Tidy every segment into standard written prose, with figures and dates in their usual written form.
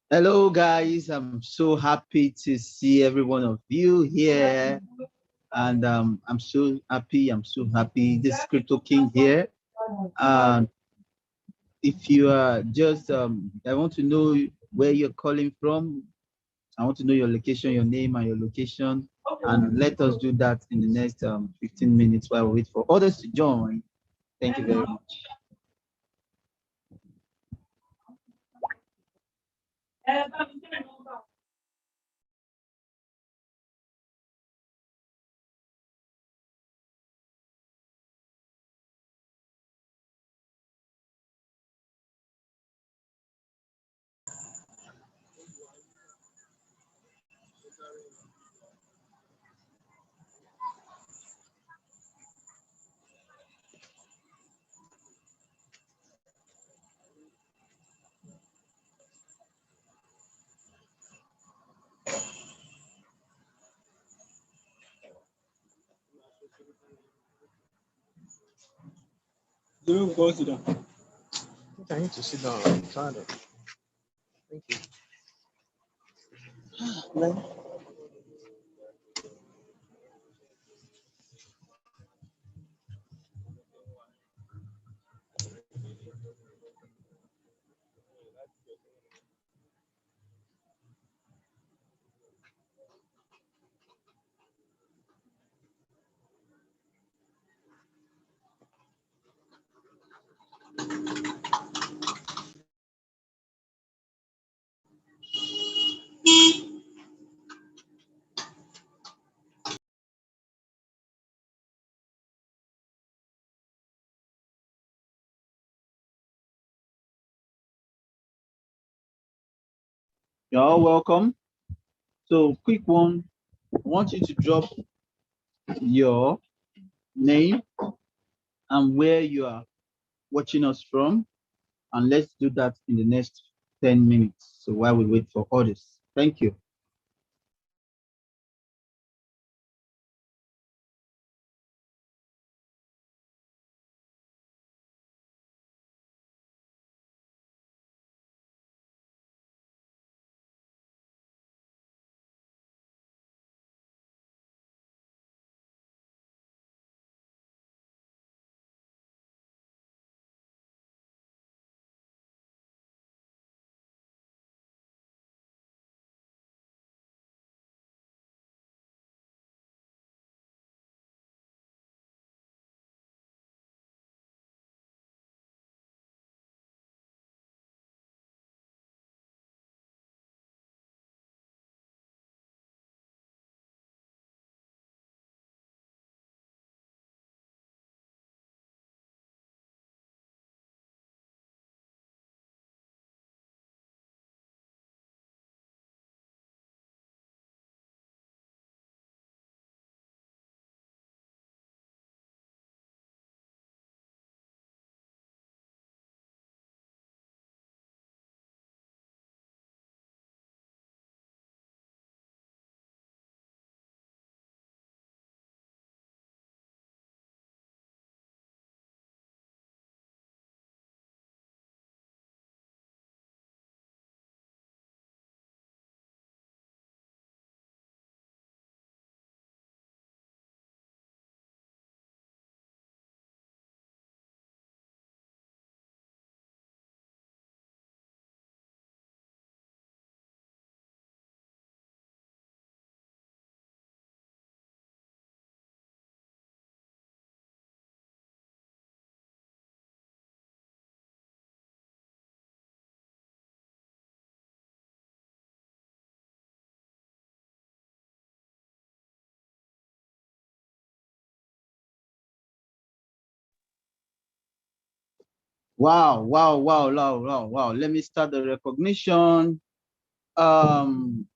Hello, guys. I'm so happy to see every one of you here. And I'm so happy. I'm so happy. This is Cryptoking here. Um, if you are just, I want to know where you're calling from. I want to know your location, your name, and your location. And let us do that in the next 15 minutes while we wait for others to join. Thank you very much. You go sit down. I think I need to sit down. I'm tired of. Thank you. You're all welcome. So, quick one. I want you to drop your name and where you are watching us from. And let's do that in the next 10 minutes. So while we wait for others. Thank you. Wow, wow, wow, wow, wow, wow. Let me start the recognition. Um,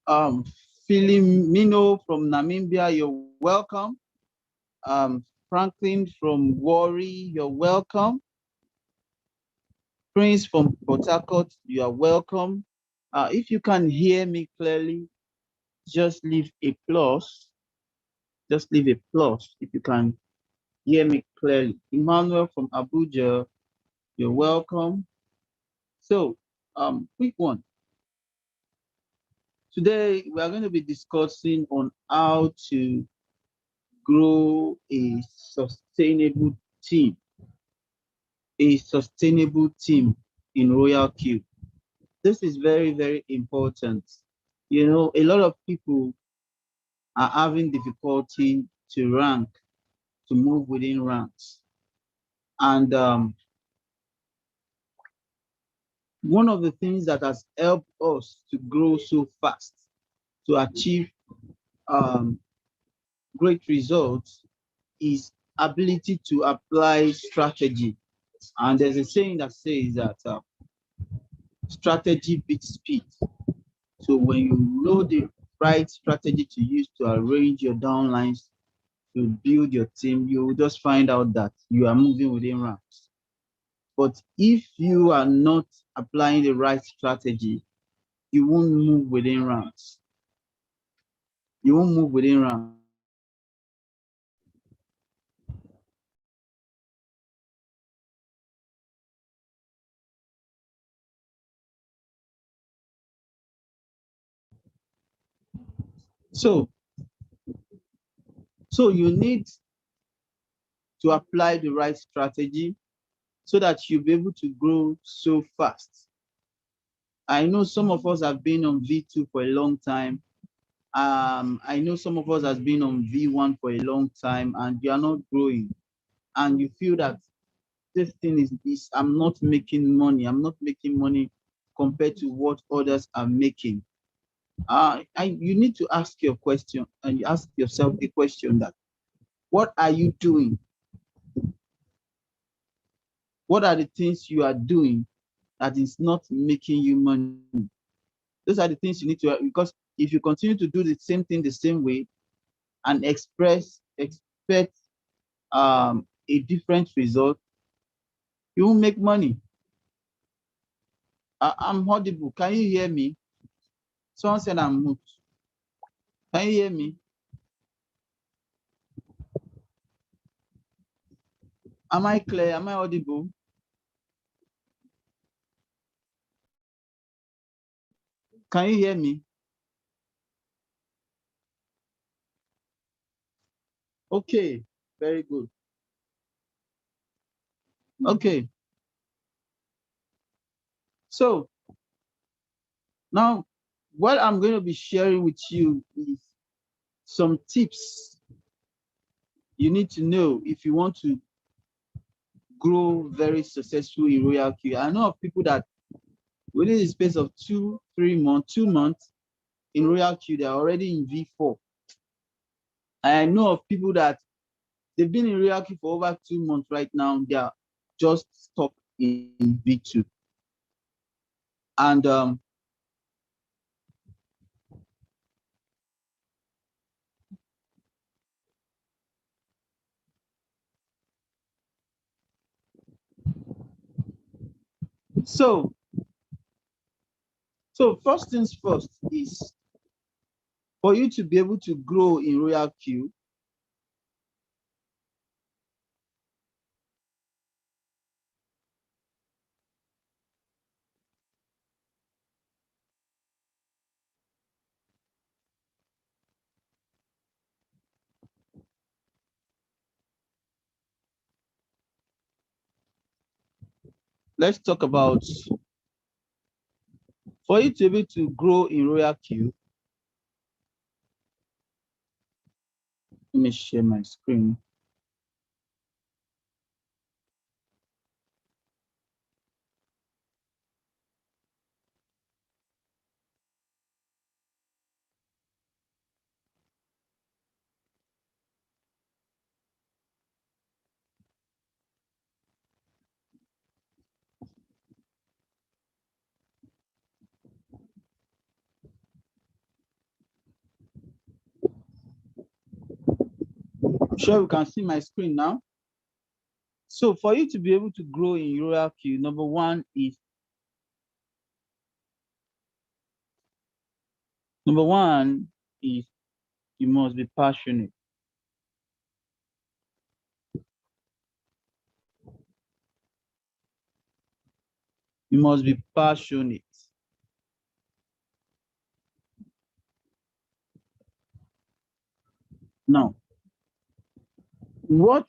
um, Filimino from Namibia, you're welcome. Franklin from Wari, you're welcome. Prince from Port Harcourt, you are welcome. If you can hear me clearly, just leave a plus. Just leave a plus if you can hear me clearly. Emmanuel from Abuja, You're welcome. So, quick one. Today we are going to be discussing on how to grow team, a sustainable team in Royalq. This is very, very important. You know, a lot of people are having difficulty to rank, to move within ranks. And one of the things that has helped us to grow so fast, to achieve um, great results, is ability to apply strategy. And there's a saying that says that strategy beats speed. So when you know the right strategy to use to arrange your downlines, to build your team, you will just find out that you are moving within ranks. But if you are not applying the right strategy, you won't move within ranks. You won't move within ranks. So, so you need to apply the right strategy so that you'll be able to grow so fast. I know some of us have been on V2 for a long time. I know some of us has been on V1 for a long time, and you are not growing, and you feel that this thing is I'm not making money. I'm not making money compared to what others are making. You need to ask your question, and you ask yourself the question that what are you doing? What are the things you are doing that is not making you money? Those are the things you need to, because if you continue to do the same thing the same way and expect a different result, you won't make money. I'm audible. Can you hear me? Someone said I'm mute. Can you hear me? Am I clear? Am I audible? Can you hear me? Okay, very good. Okay, so now what I'm going to be sharing with you is some tips you need to know if you want to grow very successful in Royalq. I know of people that within the space of 2 3 months, 2 months in Royalq, they're already in V4. I know of people that they've been in Royalq for over 2 months right now. They are just stuck in V2. And so, so first things first is for you to be able to grow in Royalq. Let's talk about for you to be able to grow in Royalq. Let me share my screen. I'm sure you can see my screen now. So for you to be able to grow in Royalq, number one is you must be passionate. You must be passionate. Now, what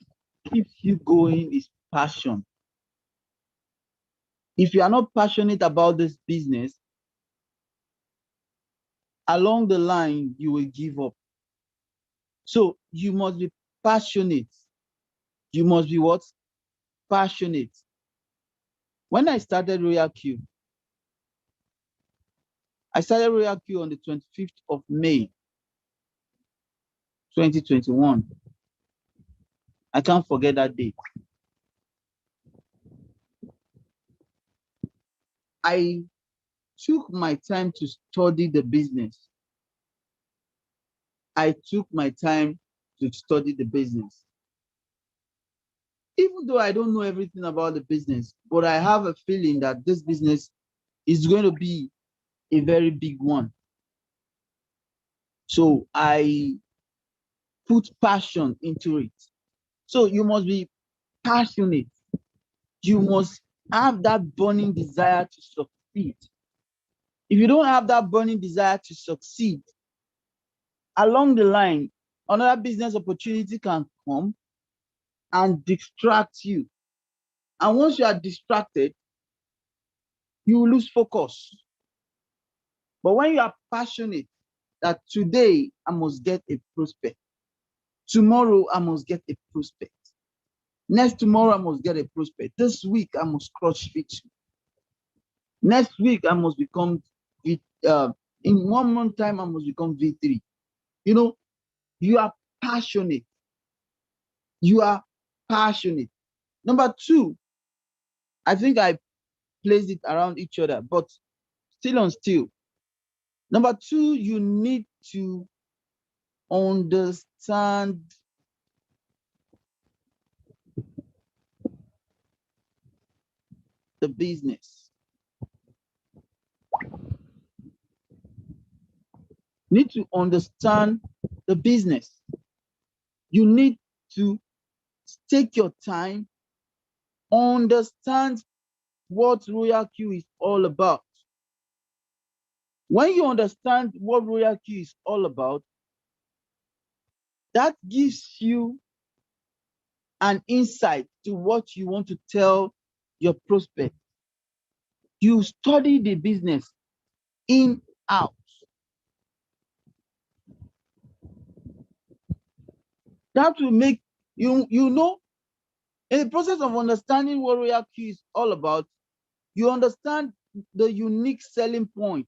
keeps you going is passion. If you are not passionate about this business, along the line, you will give up. So you must be passionate. You must be what? Passionate. When I started Royalq, I started Royalq on the 25th of May, 2021. I can't forget that date. I took my time to study the business. I took my time to study the business. Even though I don't know everything about the business, but I have a feeling that this business is going to be a very big one. So I put passion into it. So you must be passionate. You must have that burning desire to succeed. If you don't have that burning desire to succeed, along the line, another business opportunity can come and distract you. And once you are distracted, you will lose focus. But when you are passionate that today I must get a prospect, tomorrow I must get a prospect, next tomorrow I must get a prospect, this week I must crush victory, next week I must become in 1 month time I must become V3. You know, you are passionate. You are passionate. Number two, I think I placed it around each other, but still on still. Number two, you need to understand the business. You need to understand the business. You need to take your time, understand what Royalq is all about. When you understand what Royalq is all about, that gives you an insight to what you want to tell your prospect. You study the business in out. That will make you know, in the process of understanding what Royalq is all about, you understand the unique selling point.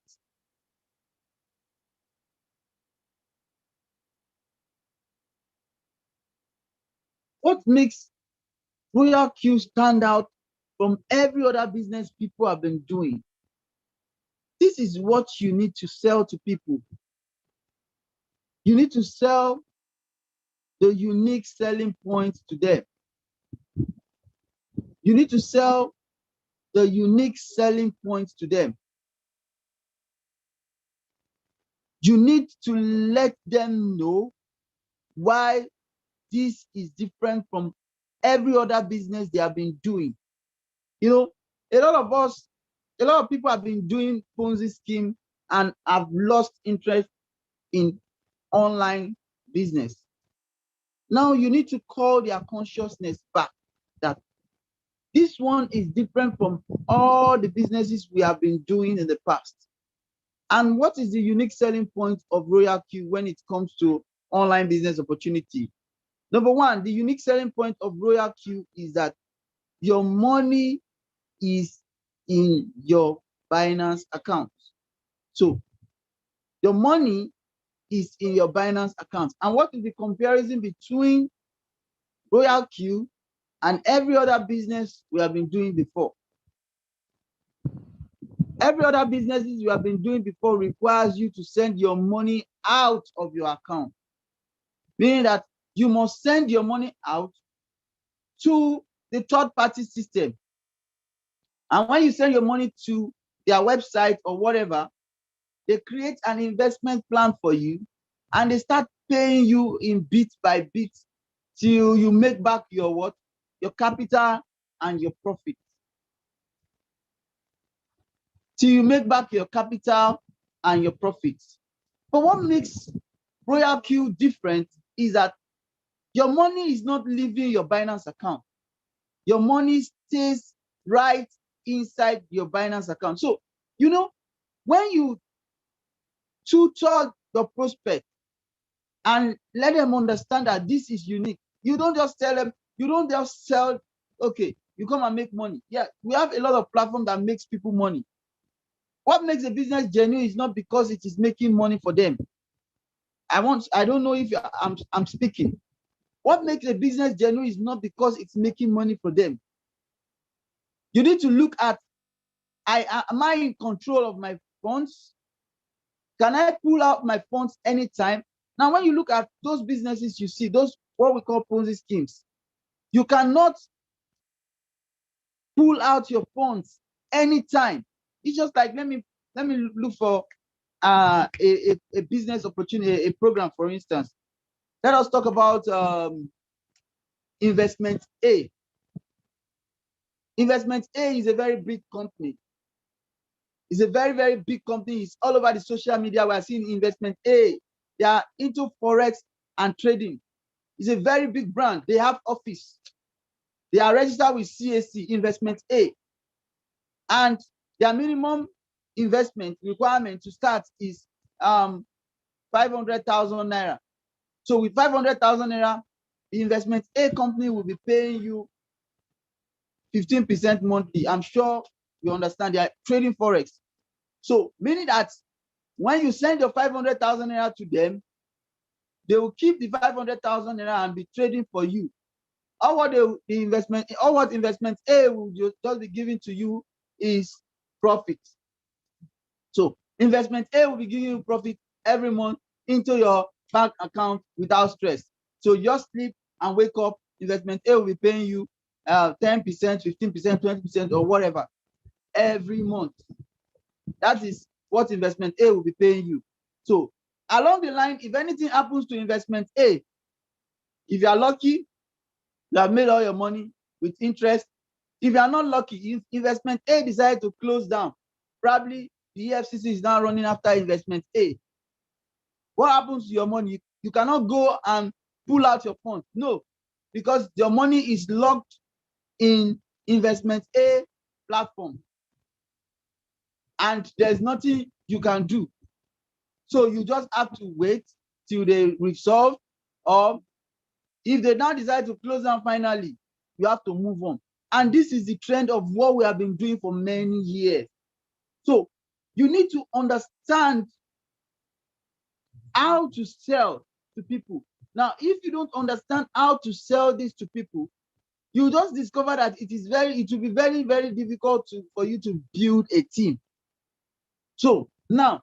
What makes Royalq stand out from every other business people have been doing? This is what you need to sell to people. You need to sell the unique selling point to them. You need to sell the unique selling point to them. You need to let them know why this is different from every other business they have been doing. You know, a lot of people have been doing Ponzi scheme and have lost interest in online business. Now you need to call their consciousness back that this one is different from all the businesses we have been doing in the past. And what is the unique selling point of Royalq when it comes to online business opportunity? Number one, the unique selling point of Royalq is that your money is in your Binance account. So your money is in your Binance account. And what is the comparison between Royalq and every other business we have been doing before? Every other businesses you have been doing before requires you to send your money out of your account, meaning that you must send your money out to the third-party system. And when you send your money to their website or whatever, they create an investment plan for you and they start paying you in bit by bit till you make back your what? Your capital and your profit. till you make back your capital and your profits. But what makes Royalq different is that your money is not leaving your Binance account. Your money stays right inside your Binance account. So, you know, when you tutor your prospect and let them understand that this is unique, you don't just tell them, you don't just sell, okay, you come and make money. Yeah, we have a lot of platforms that makes people money. What makes a business genuine is not because it is making money for them. I don't know if I'm speaking. What makes a business genuine is not because it's making money for them. You need to look at, am I in control of my funds? Can I pull out my funds anytime? Now, when you look at those businesses, you see those what we call Ponzi schemes. You cannot pull out your funds anytime. It's just like, let me look for a business opportunity, a program, for instance. Let us talk about Investment A. Investment A is a very big company. It's a very, very big company. It's all over the social media. We're seeing Investment A. They are into Forex and trading. It's a very big brand. They have office. They are registered with CAC, Investment A. And their minimum investment requirement to start is 500,000 naira. So with 500,000 naira, the Investment A company will be paying you 15% monthly. I'm sure you understand. They are trading Forex. So meaning that when you send your 500,000 naira to them, they will keep the 500,000 naira and be trading for you. All what investment A will just be giving to you is profit. So investment A will be giving you profit every month into your bank account without stress. So just sleep and wake up. Investment A will be paying you 10%, 15%, 20%, or whatever every month. That is what investment A will be paying you. So along the line, if anything happens to investment A, if you are lucky, you have made all your money with interest. If you are not lucky, if investment A decides to close down, probably the EFCC is now running after investment A. What happens to your money? You cannot go and pull out your funds. No, because your money is locked in investment A platform. And there's nothing you can do. So you just have to wait till they resolve, or if they now decide to close down finally, you have to move on. And this is the trend of what we have been doing for many years. So you need to understand how to sell to people. Now, if you don't understand how to sell this to people, you just discover that it will be very, very difficult for you to build a team. So now,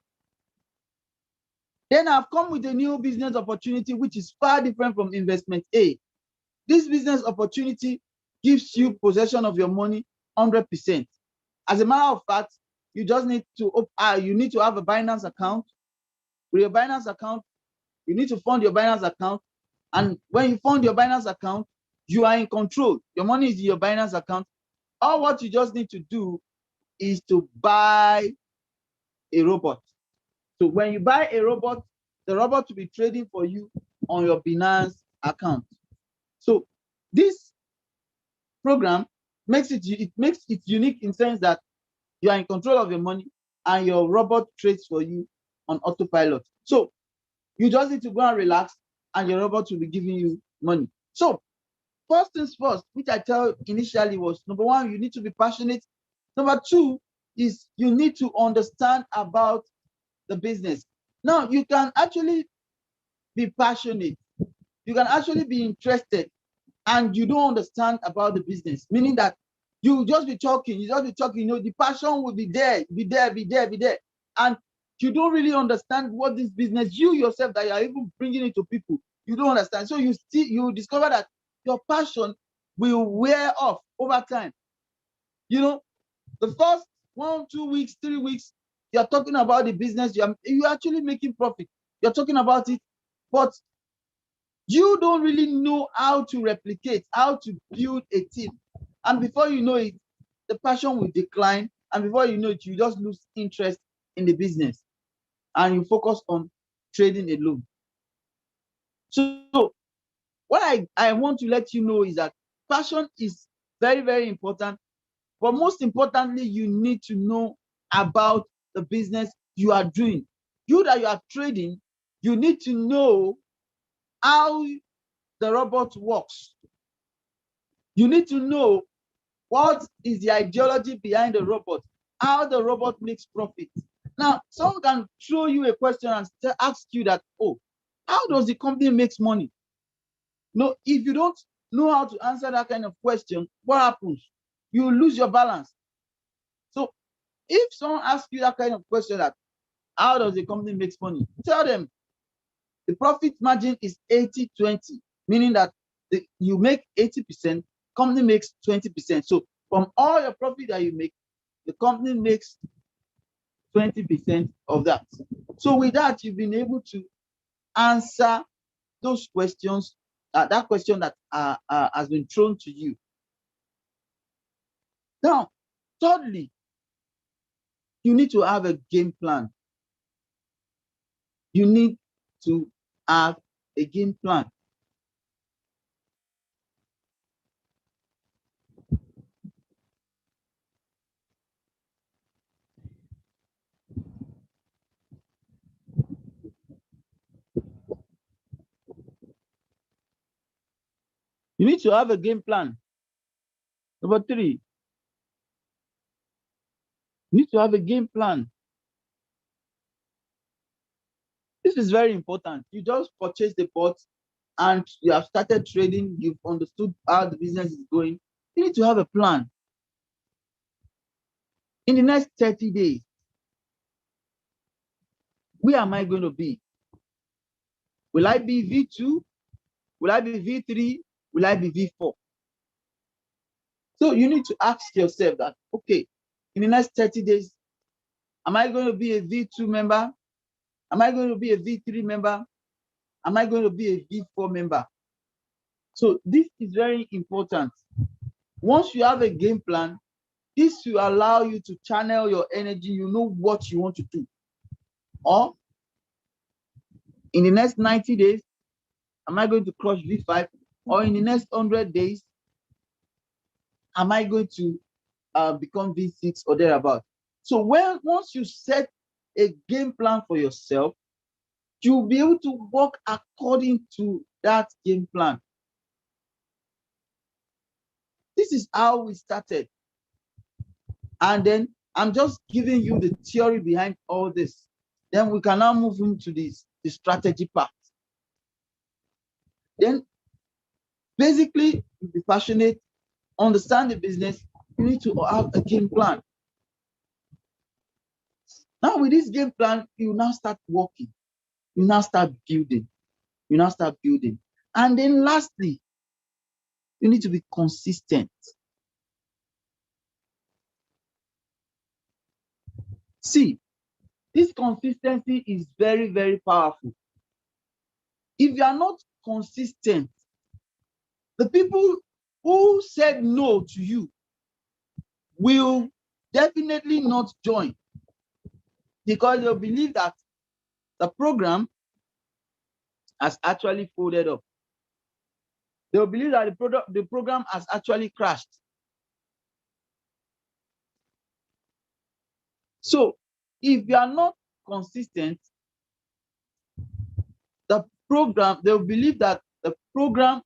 then I've come with a new business opportunity, which is far different from investment A. This business opportunity gives you possession of your money 100%. As a matter of fact, you just need to have a Binance account. With your Binance account, you need to fund your Binance account. And when you fund your Binance account, you are in control. Your money is in your Binance account. All what you just need to do is to buy a robot. So when you buy a robot, the robot will be trading for you on your Binance account. So this program makes it unique in the sense that you are in control of your money and your robot trades for you on autopilot. So you just need to go and relax and your robot will be giving you money. So first things first, which I tell initially was, number one, you need to be passionate. Number two is you need to understand about the business. Now, you can actually be passionate. You can actually be interested and you don't understand about the business, meaning that you just be talking, the passion will be there, be there. And you don't really understand what this business, you yourself that you are even bringing it to people, you don't understand. So you discover that your passion will wear off over time. The first 1, 2 weeks, 3 weeks, you're talking about the business, you're actually making profit. You're talking about it, but you don't really know how to replicate, how to build a team. And before you know it, the passion will decline and before you know it, you just lose interest in the business and you focus on trading alone. So what I want to let you know is that passion is very, very important. But most importantly, you need to know about the business you are doing. You that you are trading, you need to know how the robot works. You need to know what is the ideology behind the robot, how the robot makes profit. Now, someone can throw you a question and ask you that, oh, how does the company makes money? No, if you don't know how to answer that kind of question, what happens? You lose your balance. So if someone asks you that kind of question, that how does the company makes money? Tell them the profit margin is 80-20, meaning that you make 80%, company makes 20%. So from all your profit that you make, the company makes 20% of that. So with that, you've been able to answer those questions, that question that has been thrown to you. Now, thirdly, you need to have a game plan. You need to have a game plan. You need to have a game plan. Number three, you need to have a game plan. This is very important. You just purchase the pot and you have started trading. You've understood how the business is going. You need to have a plan. In the next 30 days, where am I going to be? Will I be V2? Will I be V3? Will I be V4? So you need to ask yourself that, okay, in the next 30 days, am I going to be a V2 member? Am I going to be a V3 member? Am I going to be a V4 member? So this is very important. Once you have a game plan, this will allow you to channel your energy. You know what you want to do. Or in the next 90 days, am I going to crush V5? Or in the next 100 days, am I going to become V6 or thereabout? So once you set a game plan for yourself, you'll be able to work according to that game plan. This is how we started. And then I'm just giving you the theory behind all this. Then we can now move into the strategy part. Then basically, be passionate, understand the business, you need to have a game plan. Now with this game plan, you now start working. You now start building. You now start building. And then lastly, you need to be consistent. See, this consistency is very, very powerful. If you are not consistent, the people who said no to you will definitely not join, because they'll believe that the program has actually folded up. They'll believe that the program has actually crashed. So if you are not consistent, they'll believe that the program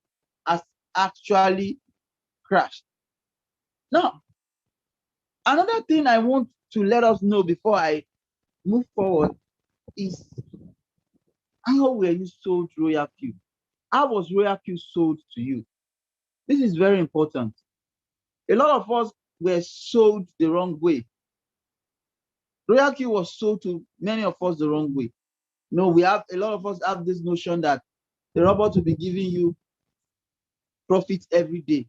has actually crashed. Now, another thing I want to let us know before I move forward is, how were you sold Royalq? How was Royalq sold to you? This is very important. A lot of us were sold the wrong way. Royalq was sold to many of us the wrong way. No, a lot of us have this notion that the robot will be giving you profit every day.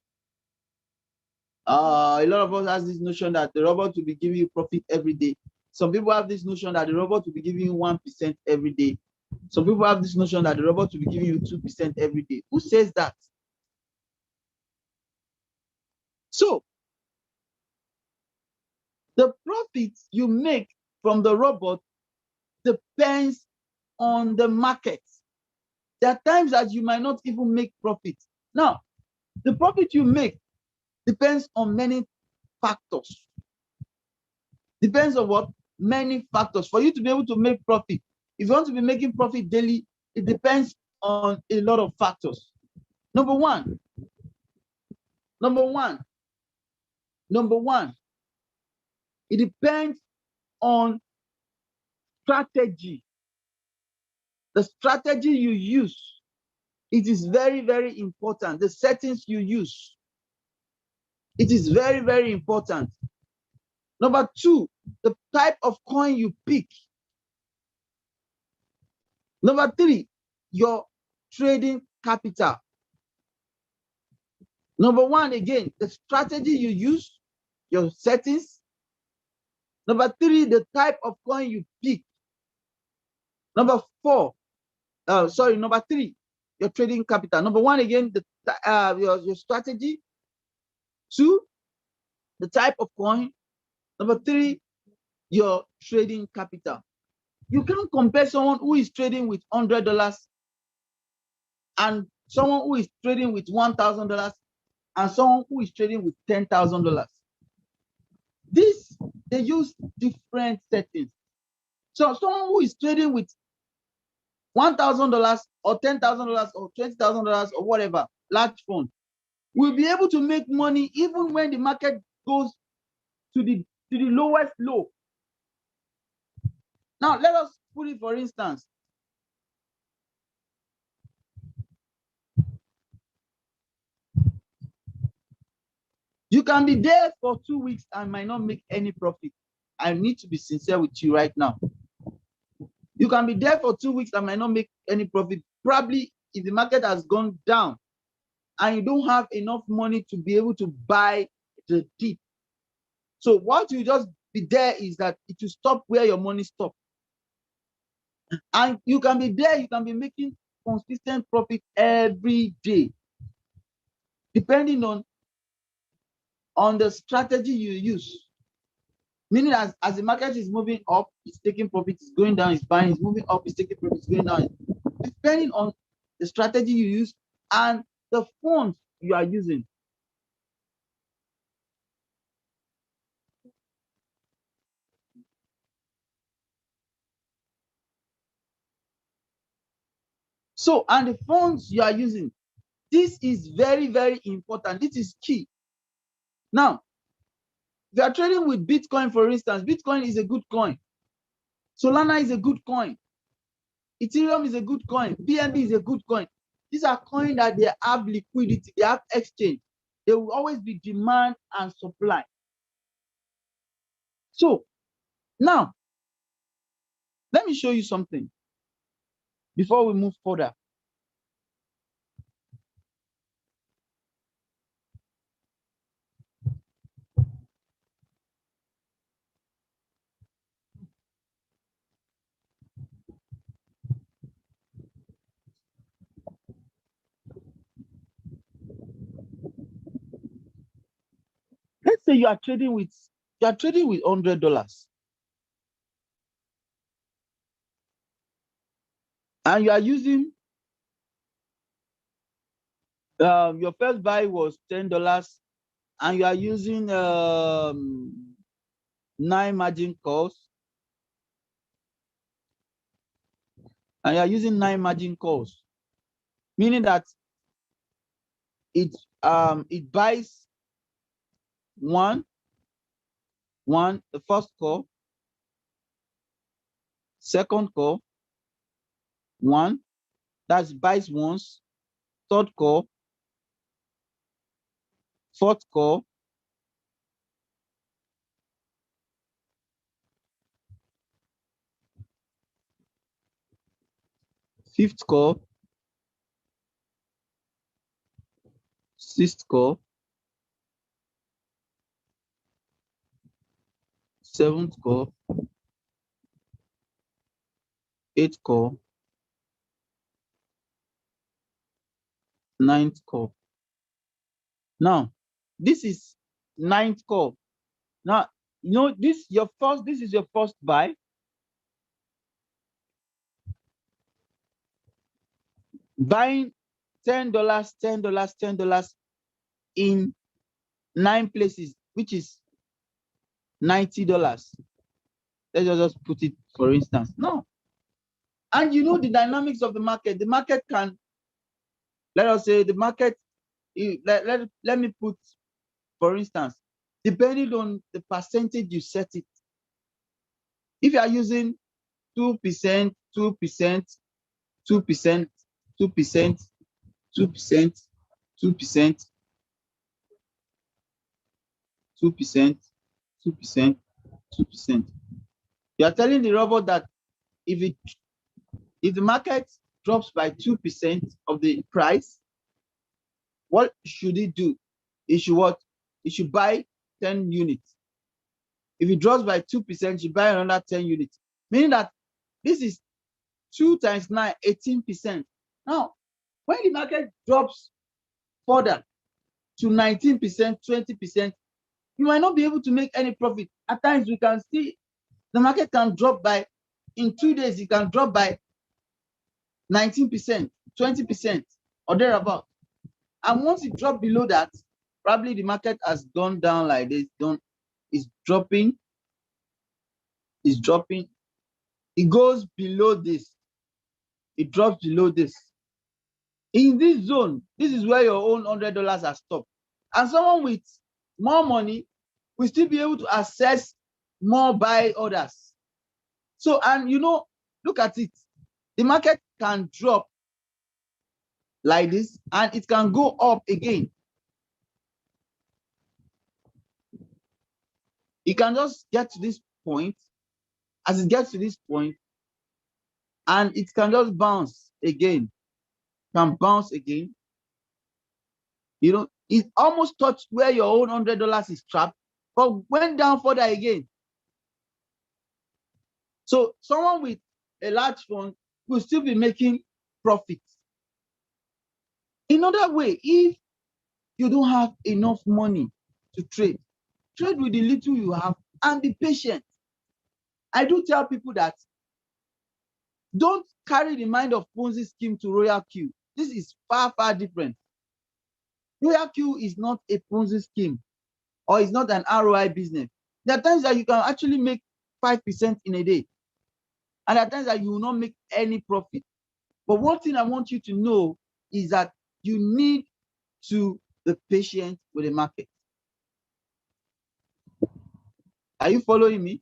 A lot of us has this notion that the robot will be giving you profit every day. Some people have this notion that the robot will be giving you 1% every day. Some people have this notion that the robot will be giving you 2% every day. Who says that? So The profit you make from the robot depends on the market. There are times that you might not even make profit. Now, the profit you make depends on many factors. Depends on what? Many factors. For you to be able to make profit, if you want to be making profit daily, it depends on a lot of factors. Number one, it depends on strategy. The strategy you use, it is very, very important. The settings you use, it is very, very important. Number two, the type of coin you pick. Number three, your trading capital. Number one, again, the strategy you use, your settings. Number three, the type of coin you pick. Number three, your trading capital. Number one, again, your strategy. Two, the type of coin. Number three, your trading capital. You can't compare someone who is trading with $100 and someone who is trading with $1,000 and someone who is trading with $10,000. They use different settings. So someone who is trading with $1,000 or $10,000 or $20,000 or whatever, large fund, will be able to make money even when the market goes to the lowest low. Now, let us put it for instance. You can be there for 2 weeks and might not make any profit. I need to be sincere with you right now. You can be there for 2 weeks and might not make any profit. Probably if the market has gone down and you don't have enough money to be able to buy the dip. So what you just be there is that it will stop where your money stops. And you can be there, you can be making consistent profit every day, depending on the strategy you use. Meaning as the market is moving up, it's taking profit, it's going down, it's buying, it's moving up, it's taking profit, it's going down. Depending on the strategy you use and the funds you are using. So, and the funds you are using, this is very, very important. This is key. Now, if you are trading with Bitcoin, for instance, Bitcoin is a good coin. Solana is a good coin. Ethereum is a good coin. BNB is a good coin. These are coins that they have liquidity, they have exchange. There will always be demand and supply. So now, let me show you something before we move further. Let's say you are trading with $100 and you are using your first buy was $10 and you are using 9 margin calls and you are using 9 margin calls, meaning that it buys one the first call, second call, one, that's buys once, third call, fourth call, fifth call, sixth call, seventh call, eighth call, ninth call. Now, this is ninth call. Now, You know, this is your first buy. Buying $10, $10, $10 in 9 places, which is $90. Let's just put it for instance. No. And you know the dynamics of the market. The market can, let us say the market, let me put, for instance, depending on the percentage you set it. If you are using 2%, 2%, 2%, 2%, 2%, 2%, 2%, 2%, 2%. You are telling the robot that if the market drops by 2% of the price, what should it do? It should what? It should buy 10 units. If it drops by 2%, it should buy another 10 units. Meaning that this is 2 times 9, 18%. Now, when the market drops further to 19%, 20%, you might not be able to make any profit. At times, we can see the market can drop by, in 2 days, it can drop by 19%, 20%, or thereabout. And once it drops below that, probably the market has gone down like this, it's dropping, it goes below this, it drops below this. In this zone, this is where your own $100 are stopped. And someone with more money will still be able to access more buy orders. So, and you know, look at it. The market can drop like this and it can go up again. It can just get to this point. As it gets to this point, and it can just bounce again, can bounce again. You know, it almost touched where your own $100 is trapped, but went down further again. So someone with a large fund will still be making profits. In other way, if you don't have enough money to trade with the little you have and be patient. I do tell people that don't carry the mind of Ponzi scheme to Royalq. This is far, far different. Royalq is not a Ponzi scheme or it's not an ROI business. There are times that you can actually make 5% in a day. And there are times that you will not make any profit. But one thing I want you to know is that you need to be patient with the market. Are you following me?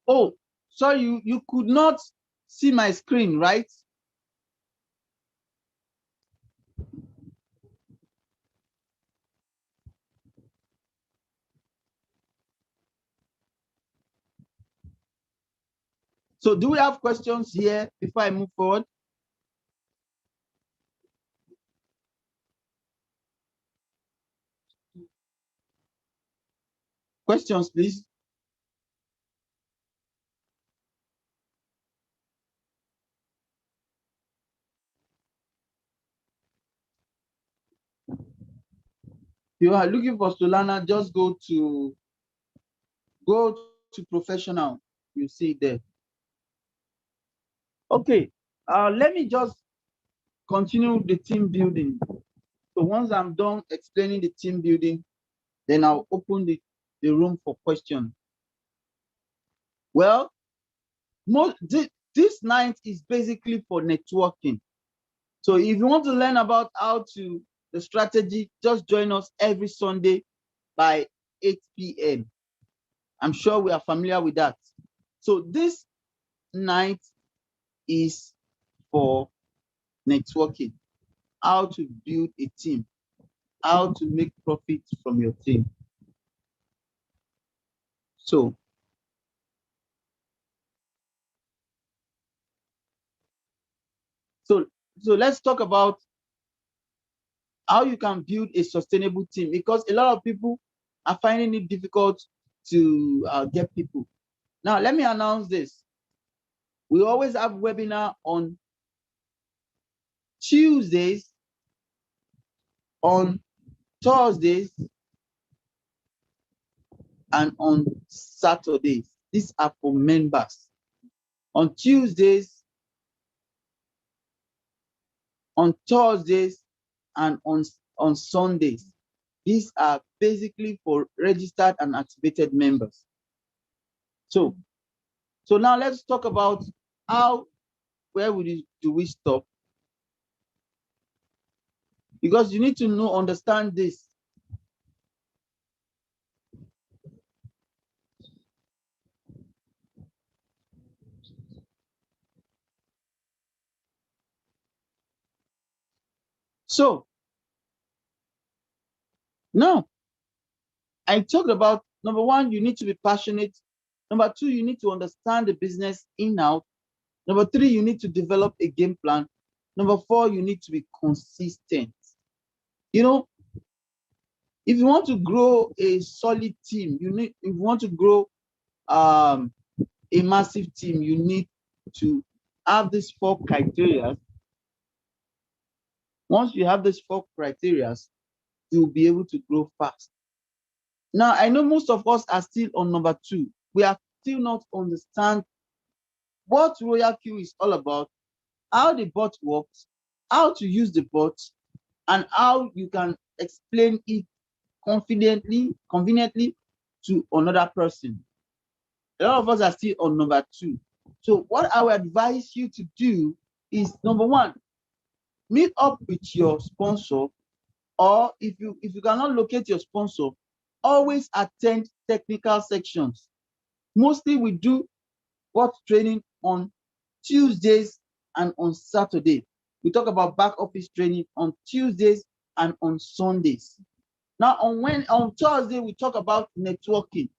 Oh, sorry, you could not see my screen, right? So do we have questions here before I move forward? Questions, please. If you are looking for Solana, just go to professional. You see it there. Okay. Let me just continue the team building. So once I'm done explaining the team building, then I'll open the room for questions. Well, this night is basically for networking. So if you want to learn about the strategy, just join us every Sunday by 8 p.m. I'm sure we are familiar with that. So this night is for networking, how to build a team, how to make profit from your team. So let's talk about how you can build a sustainable team, because a lot of people are finding it difficult to get people. Now, let me announce this. We always have webinar on Tuesdays, on Thursdays, and on Saturdays. These are for members. On Tuesdays, on Thursdays, and on Sundays. These are basically for registered and activated members. So now let's talk about where do we stop? Because you need to understand this. So now I talked about, number one, you need to be passionate. Number two, you need to understand the business in and out. Number three, you need to develop a game plan. Number four, you need to be consistent. You know, if you want to grow a solid team, if you want to grow a massive team, you need to have these four criteria. Once you have these four criteria, you'll be able to grow fast. Now, I know most of us are still on number two. We are still not understand what Royalq is all about, how the bot works, how to use the bot, and how you can explain it conveniently to another person. A lot of us are still on number two. So what I would advise you to do is, number one, meet up with your sponsor, or if you cannot locate your sponsor, always attend technical sections. Mostly we do bot training on Tuesdays and on Saturday. We talk about back office training on Tuesdays and on Sundays. Now on Thursday, we talk about networking,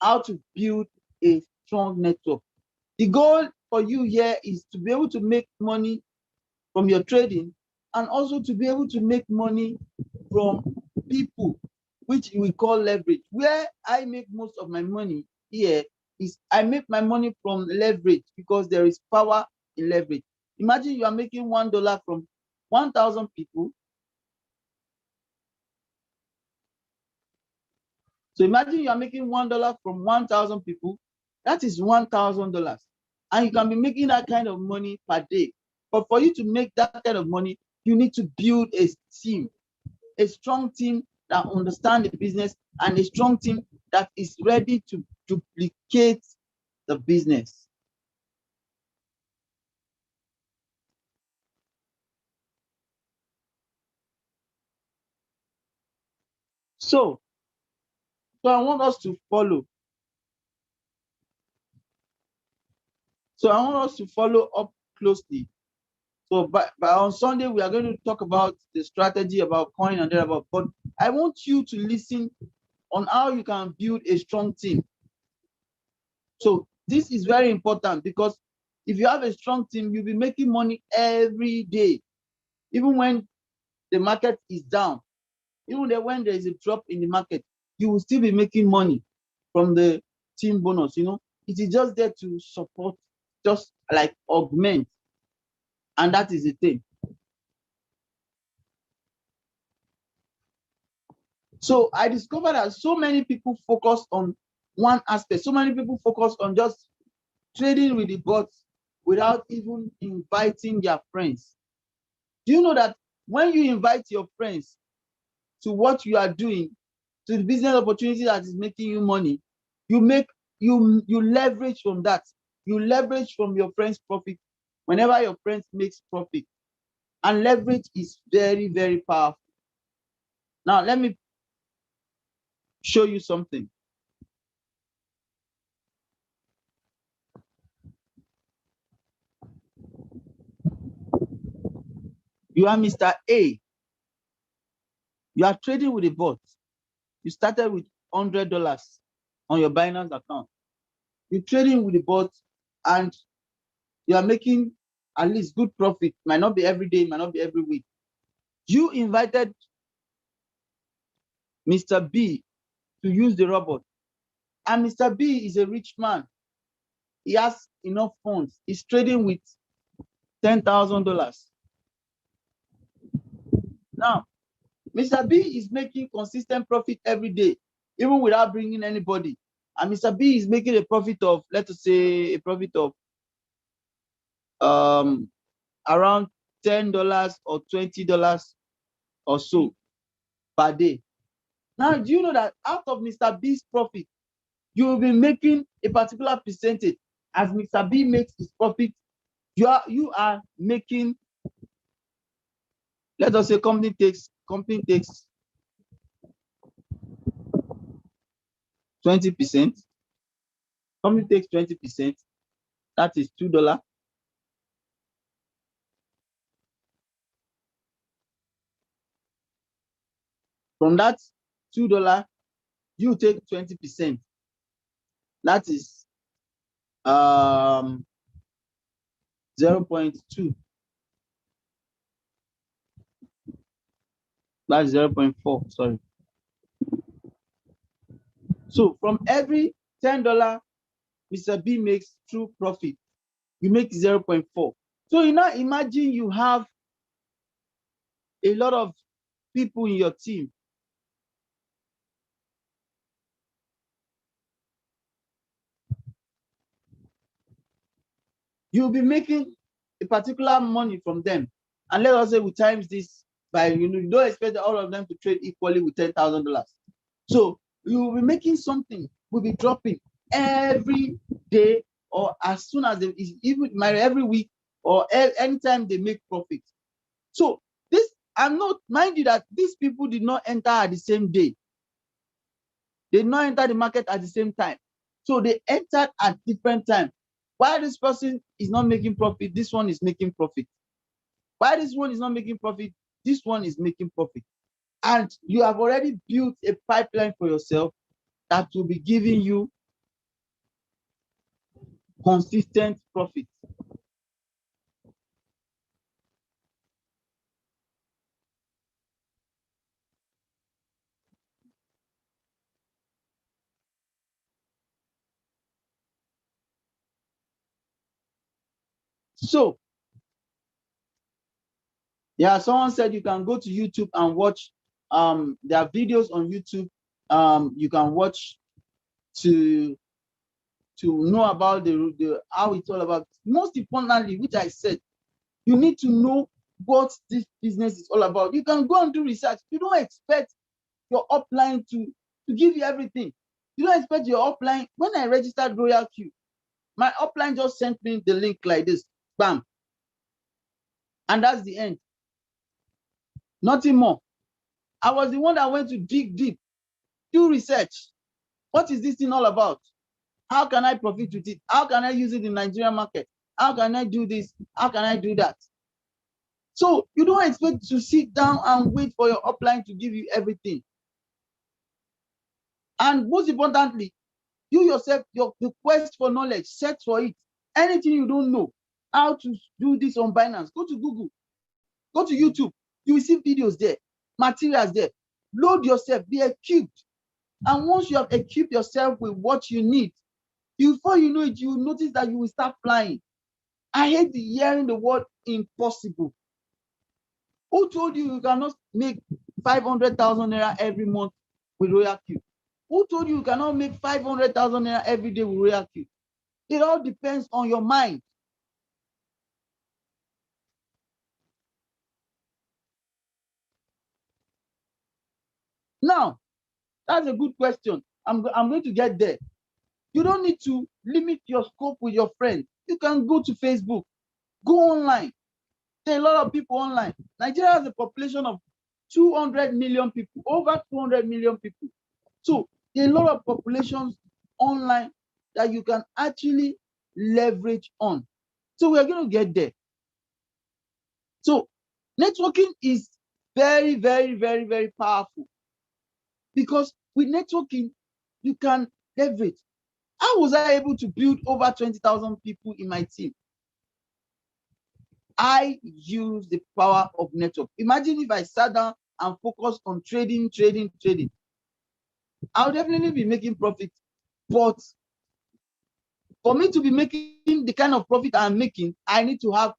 how to build a strong network. The goal for you here is to be able to make money from your trading, and also to be able to make money from people, which we call leverage. Where I make most of my money here is I make my money from leverage, because there is power in leverage. Imagine you are making $1 from 1,000 people. So imagine you are making $1 from 1,000 people. That is $1,000. And you can be making that kind of money per day. But for you to make that kind of money, you need to build a team, a strong team that understands the business, and a strong team that is ready to duplicate the business. So I want us to follow. So I want us to follow up closely. So by on Sunday, we are going to talk about the strategy, about coin and thereabout. But I want you to listen on how you can build a strong team. So this is very important, because if you have a strong team, you'll be making money every day, even when the market is down, even when there is a drop in the market, you will still be making money from the team bonus. It is just there to support, just like augment, and that is the thing. So I discovered that so many people focus on one aspect. So many people focus on just trading with the bots without even inviting their friends. Do you know that when you invite your friends to what you are doing, to the business opportunity that is making you money, you leverage from that. You leverage from your friends' profit whenever your friends makes profit. And leverage is very, very powerful. Now, let me show you something. You are Mr. A. You are trading with a bot. You started with $100 on your Binance account. You're trading with the bot, and you are making at least good profit. Might not be every day, might not be every week. You invited Mr. B to use the robot, and Mr. B is a rich man. he has enough funds. He's trading with $10,000. Now, Mr. B is making consistent profit every day, even without bringing anybody. And Mr. B is making a profit of, let us say, a profit of around $10 or $20 or so per day. Now, do you know that out of Mr. B's profit, you will be making a particular percentage? As Mr. B makes his profit, you are making, let us say company takes 20%. Company takes 20%. That is $2. From that $2, you take 20%. That is 0.2. That's 0.4. Sorry. So from every $10 Mr. B makes true profit, you make 0.4. So you now imagine you have a lot of people in your team. You'll be making a particular money from them. And let us say we times this by, you don't expect all of them to trade equally with $10,000. So you will be making something, will be dropping every day, or as soon as they, even every week, or anytime they make profit. So this, I'm not, mind you that these people did not enter at the same day. They did not enter the market at the same time. So they entered at different times. Why this person is not making profit, this one is making profit. Why this one is not making profit, this one is making profit. And you have already built a pipeline for yourself that will be giving you consistent profit. So, yeah, someone said you can go to YouTube and watch. There are videos on YouTube. You can watch to know about the how it's all about. Most importantly, which I said, you need to know what this business is all about. You can go and do research. You don't expect your upline to give you everything. You don't expect your upline. When I registered Royalq, my upline just sent me the link like this, bam, and that's the end. Nothing more. I was the one that went to dig deep, do research. What is this thing all about? How can I profit with it? How can I use it in the Nigerian market? How can I do this? How can I do that? So you don't expect to sit down and wait for your upline to give you everything. And most importantly, you yourself, the quest for knowledge, search for it. Anything you don't know, how to do this on Binance, go to Google, go to YouTube. You will see videos there, materials there. Load yourself, be equipped. And once you have equipped yourself with what you need, before you know it, you will notice that you will start flying. I hate hearing the word impossible. Who told you you cannot make 500,000 naira every month with Royalq? Who told you you cannot make 500,000 naira every day with Royalq? It all depends on your mind. Now, that's a good question. I'm going to get there. You don't need to limit your scope with your friends. You can go to Facebook, go online. There are a lot of people online. Nigeria has a population of 200 million people, over 200 million people. So there are a lot of populations online that you can actually leverage on. So we are going to get there. So networking is very, very, very, very powerful, because with networking, you can leverage. How was I able to build over 20,000 people in my team? I use the power of network. Imagine if I sat down and focused on trading. I'll definitely be making profit. But For me to be making the kind of profit I'm making, I need to have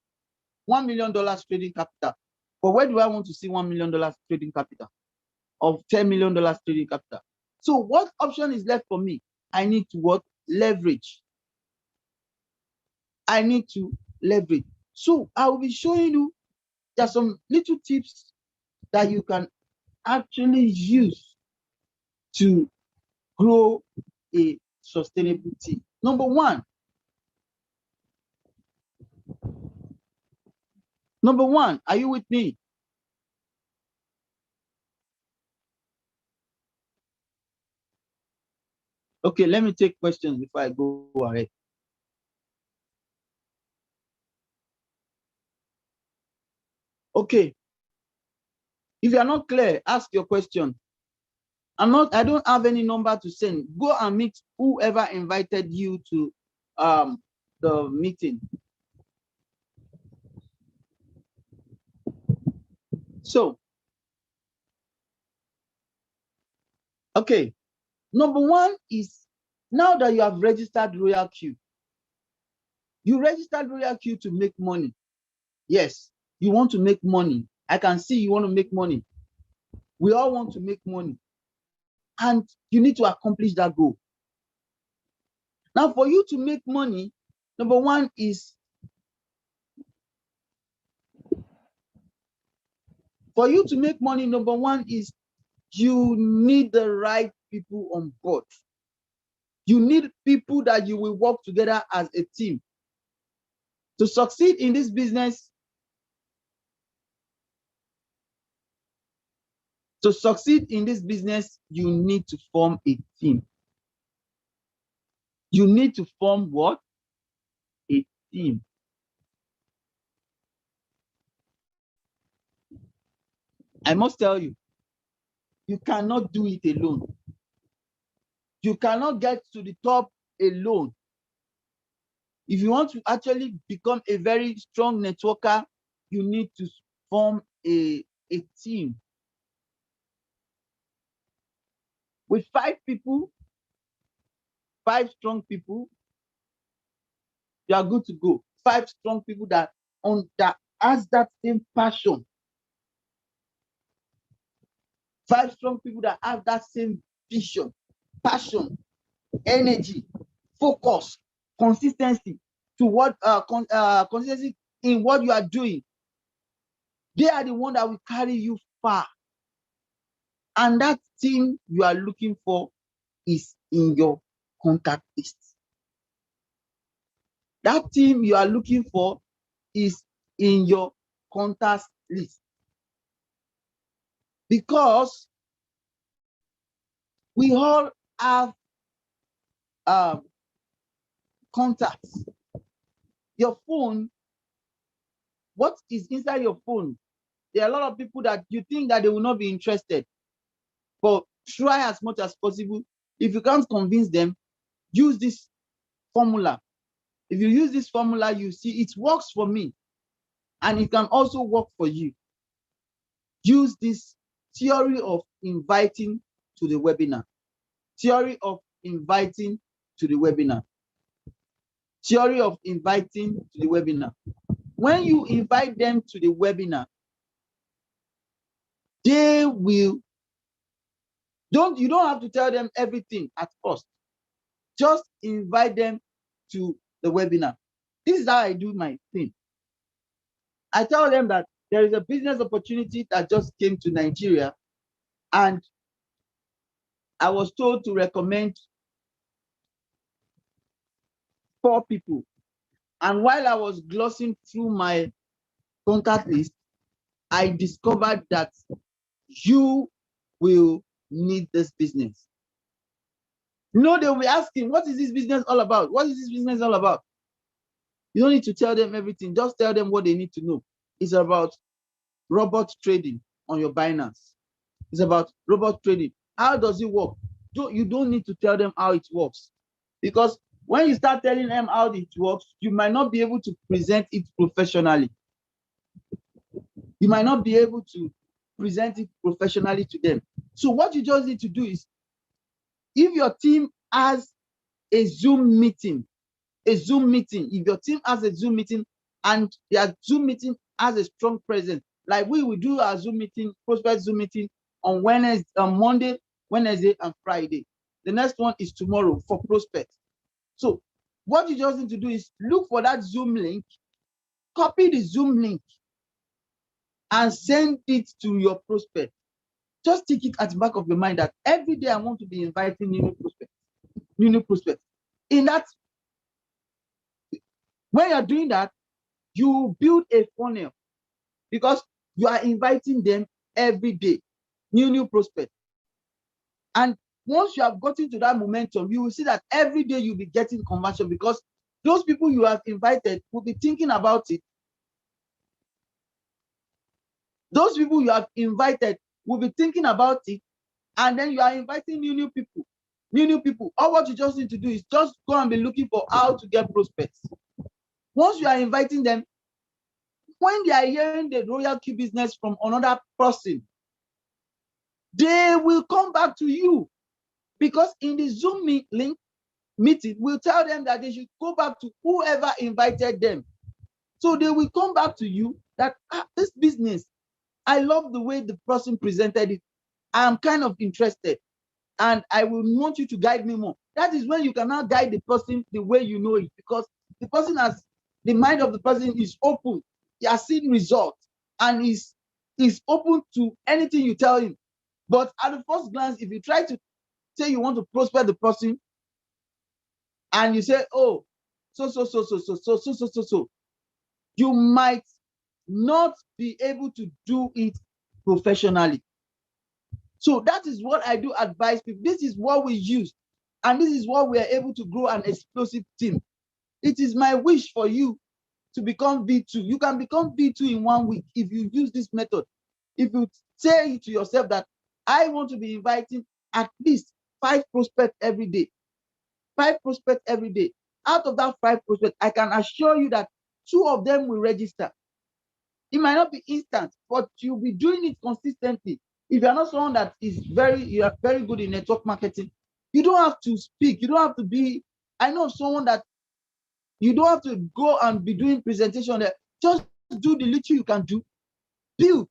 $1 million trading capital. But where do I want to see $1 million trading capital or $10 million trading capital? So what option is left for me? I need to what? Leverage. I need to leverage. So I will be showing you there's some little tips that you can actually use to grow a sustainable team. Number one, are you with me? Okay, let me take questions before I go ahead. Okay. If you are not clear, ask your question. I don't have any number to send. Go and meet whoever invited you to the meeting. So, okay. Number one is, now that you have registered Royalq, you registered Royalq to make money. Yes, you want to make money. I can see you want to make money. We all want to make money. And you need to accomplish that goal. Now, for you to make money, number one is, you need the right people on board. You need people that you will work together as a team. To succeed in this business, you need to form a team. You need to form what? A team. I must tell you, you cannot do it alone. You cannot get to the top alone. If you want to actually become a very strong networker, you need to form a team. With 5 people, 5 strong people, you are good to go. 5 strong people that has that same passion. 5 strong people that have that same vision, passion, energy, focus, consistency to what consistency in what you are doing. They are the one that will carry you far. And that team you are looking for is in your contact list. That team you are looking for is in your contact list. Because we all have contacts. Your phone, what is inside your phone? There are a lot of people that you think that they will not be interested. But try as much as possible. If you can't convince them, use this formula. If you use this formula, you see it works for me. And it can also work for you. Use this theory of inviting to the webinar. Theory of inviting to the webinar. Theory of inviting to the webinar. When you invite them to the webinar, they will, you don't have to tell them everything at first. Just invite them to the webinar. This is how I do my thing. I tell them that there is a business opportunity that just came to Nigeria, and I was told to recommend 4 people. And while I was glossing through my contact list, I discovered that you will need this business. No, they'll be asking, what is this business all about? What is this business all about? You don't need to tell them everything. Just tell them what they need to know. It's about robot trading on your Binance. It's about robot trading. How does it work? You don't need to tell them how it works. Because when you start telling them how it works, you might not be able to present it professionally. You might not be able to present it professionally to them. So what you just need to do is, if your team has a Zoom meeting a Zoom meeting, if your team has a Zoom meeting and their Zoom meeting has a strong presence, like we will do our Zoom meeting, prospect Zoom meeting on Wednesday, on Monday, Wednesday, and Friday. The next one is tomorrow for prospects. So what you just need to do is look for that Zoom link, copy the Zoom link, and send it to your prospect. Just take it at the back of your mind that every day I want to be inviting new prospects. In that, when you're doing that, you build a funnel because you are inviting them every day, new prospects. And once you have gotten to that momentum, you will see that every day you'll be getting conversion because those people you have invited will be thinking about it. Those people you have invited will be thinking about it, and then you are inviting new people. All what you just need to do is just go and be looking for how to get prospects. Once you are inviting them, when they are hearing the Royalq business from another person, they will come back to you because in the Zoom link meeting, we'll tell them that they should go back to whoever invited them. So they will come back to you that this business, I love the way the person presented it. I'm kind of interested and I will want you to guide me more. That is when you can now guide the person the way you know it, because the person has, the mind of the person is open. He has seen results and is open to anything you tell him. But at the first glance, if you try to say you want to prosper the person and you say, oh, so, you might not be able to do it professionally. So that is what I do advise people. This is what we use, and this is what we are able to grow an explosive team. It is my wish for you to become V2. You can become V2 in 1 week if you use this method. If you say to yourself that I want to be inviting at least 5 prospects every day. 5 prospects every day. Out of that 5 prospects, I can assure you that 2 of them will register. It might not be instant, but you'll be doing it consistently. If you're not someone that is you are very good in network marketing, you don't have to speak. You don't have to be, I know someone that you don't have to go and be doing presentation there. Just do the little you can do. Build.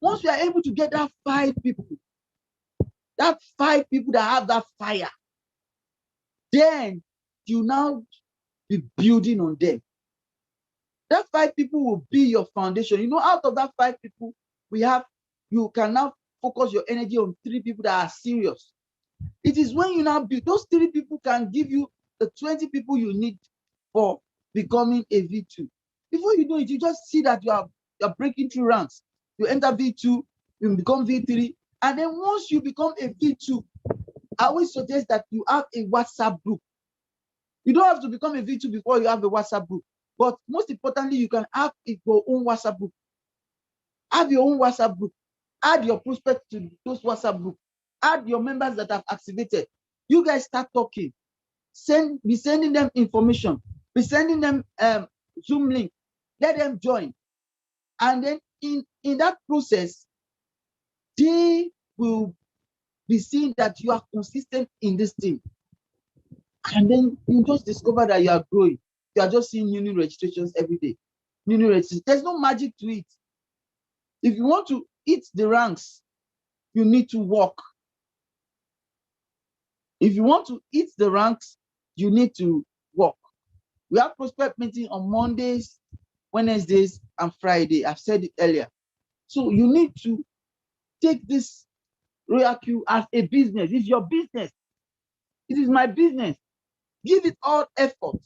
Once you are able to get that 5 people that have that fire, then you now be building on them. That 5 people will be your foundation. You know, out of that 5 people you can now focus your energy on 3 people that are serious. It is when you now build, those 3 people can give you the 20 people you need for becoming a V2. Before you know it, you just see that you're breaking through ranks. You enter V2, you become V3, and then once you become a V2, I always suggest that you have a WhatsApp group. You don't have to become a V2 before you have a WhatsApp group. But most importantly, you can have your own WhatsApp group. Have your own WhatsApp group. Add your prospects to those WhatsApp group. Add your members that have activated. You guys start talking. Be sending them information. Be sending them Zoom link. Let them join. And then in that process, they will be seeing that you are consistent in this thing. And then you just discover that you are growing. You are just seeing new registrations every day. New registrations. There's no magic to it. If you want to hit the ranks, you need to work. If you want to hit the ranks, you need to work. We have prospect meeting on Mondays, Wednesdays, and Friday. I've said it earlier. So you need to take this Royalq as a business. It's your business. It is my business. Give it all effort.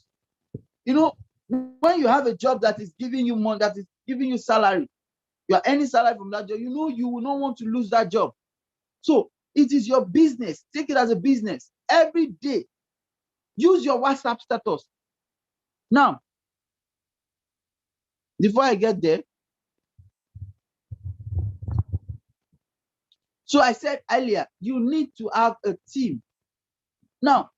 You know, when you have a job that is giving you money, that is giving you salary, you are earning salary from that job, you know you will not want to lose that job. So it is your business. Take it as a business. Every day, use your WhatsApp status. Now, before I get there, so I said earlier, you need to have a team. Now,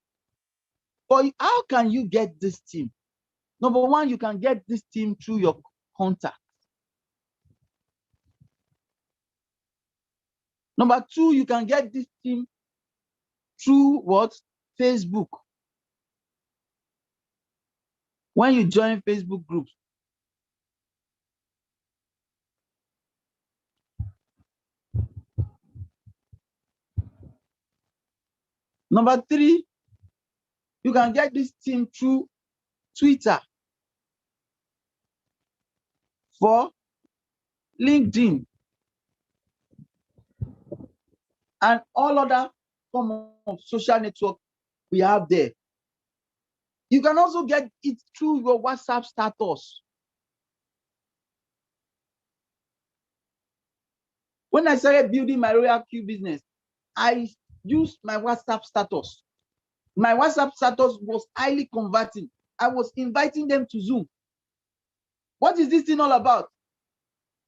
how can you get this team? Number 1, you can get this team through your contact. Number 2, you can get this team through what? Facebook. When you join Facebook groups, number 3, you can get this team through Twitter, 4, LinkedIn, and all other form of social network we have there. You can also get it through your WhatsApp status. When I started building my Royalq business, I used my WhatsApp status. My WhatsApp status was highly converting. I was inviting them to Zoom. What is this thing all about?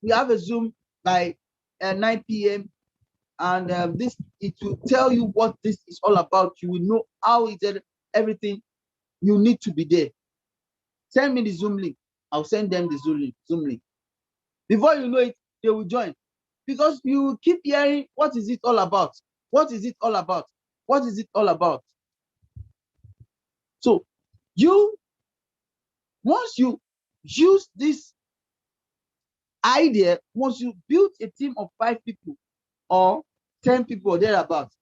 We have a Zoom by 9 p.m. and it will tell you what this is all about. You will know how it is, everything. You need to be there. Send me the Zoom link. I'll send them the Zoom link. Before you know it, they will join. Because you keep hearing, what is it all about? What is it all about? What is it all about? So once you use this idea, once you build a team of 5 people or 10 people or thereabouts,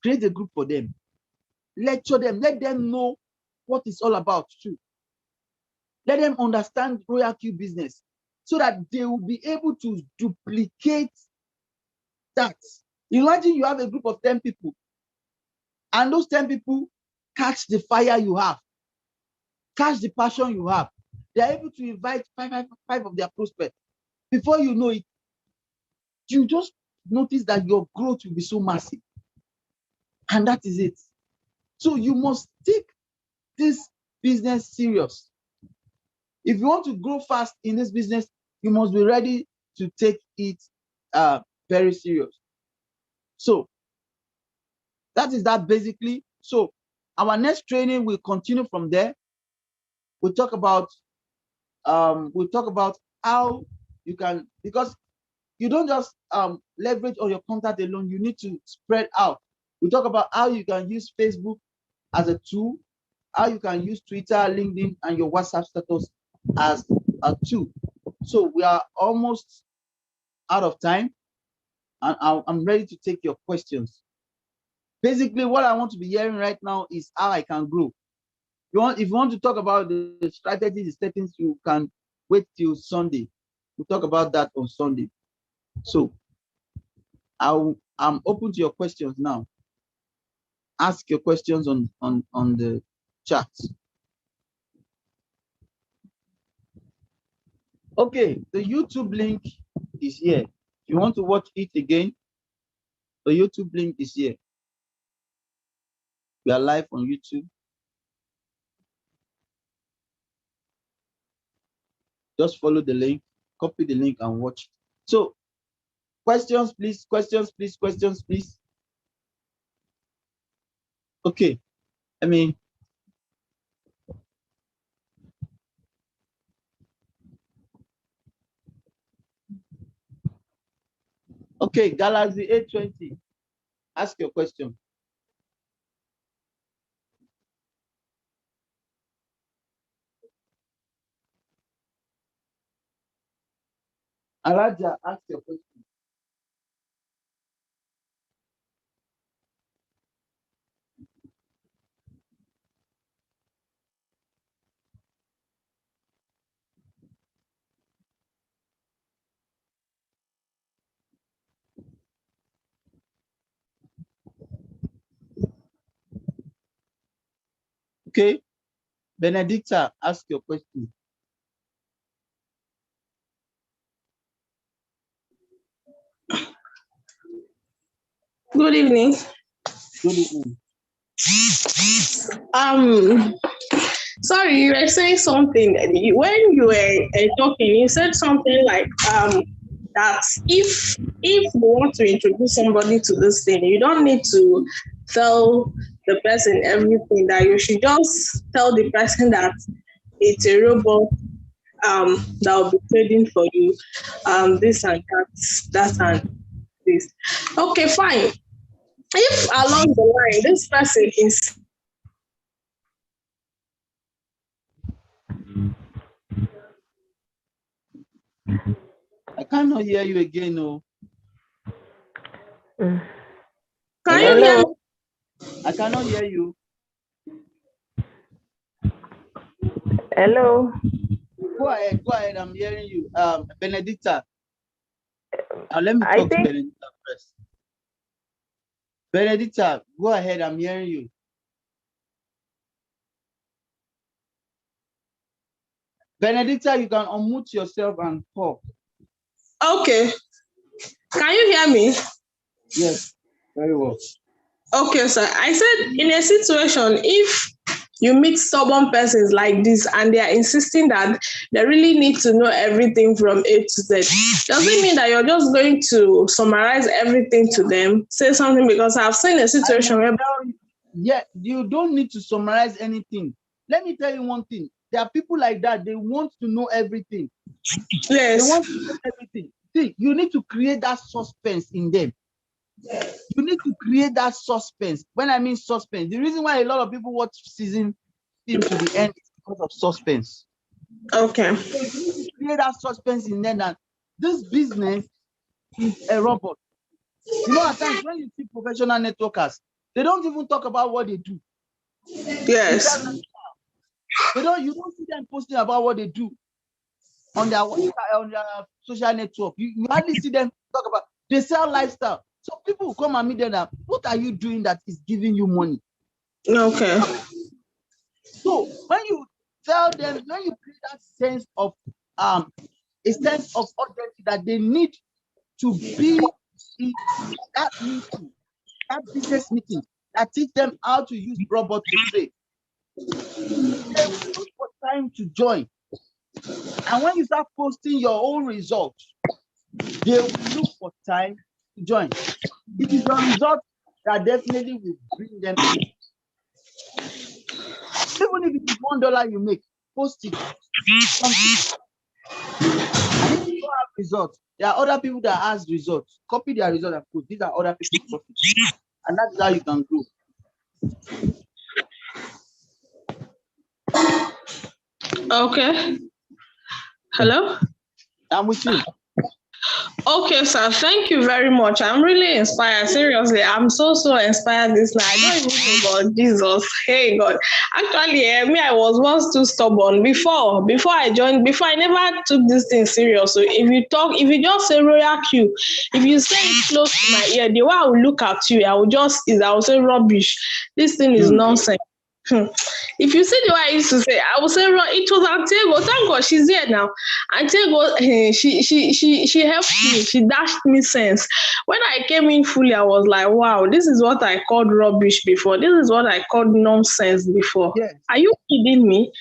create a group for them. Lecture them. Let them know what it's all about too. Let them understand Royalq business so that they will be able to duplicate that. Imagine you have a group of 10 people and those 10 people catch the fire you have, catch the passion you have. They are able to invite five of their prospects. Before you know it, you just notice that your growth will be so massive. And that is it. So you must take this business serious. If you want to grow fast in this business, you must be ready to take it very serious. So that is that basically. So our next training will continue from there. We'll talk about how you can, because you don't just leverage on your contact alone, you need to spread out. We'll talk about how you can use Facebook as a tool, how you can use Twitter, LinkedIn, and your WhatsApp status as a tool. So we are almost out of time, and I'm ready to take your questions. Basically, what I want to be hearing right now is how I can grow. If you want to talk about the strategy, the settings, you can wait till Sunday. We'll talk about that on Sunday. So I'm open to your questions now. Ask your questions on the chat. Okay, the YouTube link is here. If you want to watch it again, the YouTube link is here. We are live on YouTube. Just follow the link, copy the link, and watch. So, questions, please. Questions, please. Questions, please. Okay. Okay, Galaxy A20. Ask your question. Alaja, ask your question. Okay. Benedicta, ask your question. Good evening. Good evening. Sorry, you were saying something when you were talking. You said something like that if you want to introduce somebody to this thing, you don't need to tell the person everything. That you should just tell the person that it's a robot that will be trading for you this and that and this. Okay, fine. If along the line this person is I cannot hear you again. No. Can Hello? you hear me? I cannot hear you. Hello. Go ahead. I'm hearing you. Benedicta. Let me I talk to think Benedicta first. Benedicta, go ahead. I'm hearing you. Benedicta, you can unmute yourself and talk. Okay. Can you hear me? Yes, very well. Okay, sir. I said in a situation, if you meet stubborn persons like this and they are insisting that they really need to know everything from A to Z, does it mean that you're just going to summarize everything to them, say something? Because I've seen a situation where yeah, you don't need to summarize anything. Let me tell you one thing. There are people like that. They want to know everything. They yes, want to know everything. See, you need to create that suspense in them. You need to create that suspense. When I mean suspense, the reason why a lot of people watch season film to the end is because of suspense. okay, So you need to create that suspense in them that this business is a robot. You know, at times when you see professional networkers, they don't even talk about what they do. yes, You don't see them posting about what they do on their social network. You hardly see them talk about. They sell lifestyle. So people will come and meet them that, what are you doing that is giving you money? okay, So when you tell them, when you create that sense of a sense of urgency that they need to be in that meeting, that business meeting, that teach them how to use robot to trade, they will look for time to join. And when you start posting your own results, they will look for time to join. It is your results that definitely will bring them in. Even if it is $1 you make, post it. Something. And if you don't have results, there are other people that has results. Copy their results and post. These are other people's profits. And that's how you can grow. okay. Hello? I'm with you. Okay, sir. Thank you very much. I'm really inspired. Seriously, I'm so inspired this night. I don't even know about Jesus. Hey God. Actually, me, I was once too stubborn before I joined. Before I never took this thing serious. So if you just say Royalq, if you say it close to my ear, the way I will look at you, I will say rubbish. This thing is nonsense. If you see the way I used to say, I would say it was Antego. Thank God she's here now. Antego, she helped me. She dashed me sense. When I came in fully, I was like, wow, this is what I called rubbish before. This is what I called nonsense before. Yes. Are you kidding me?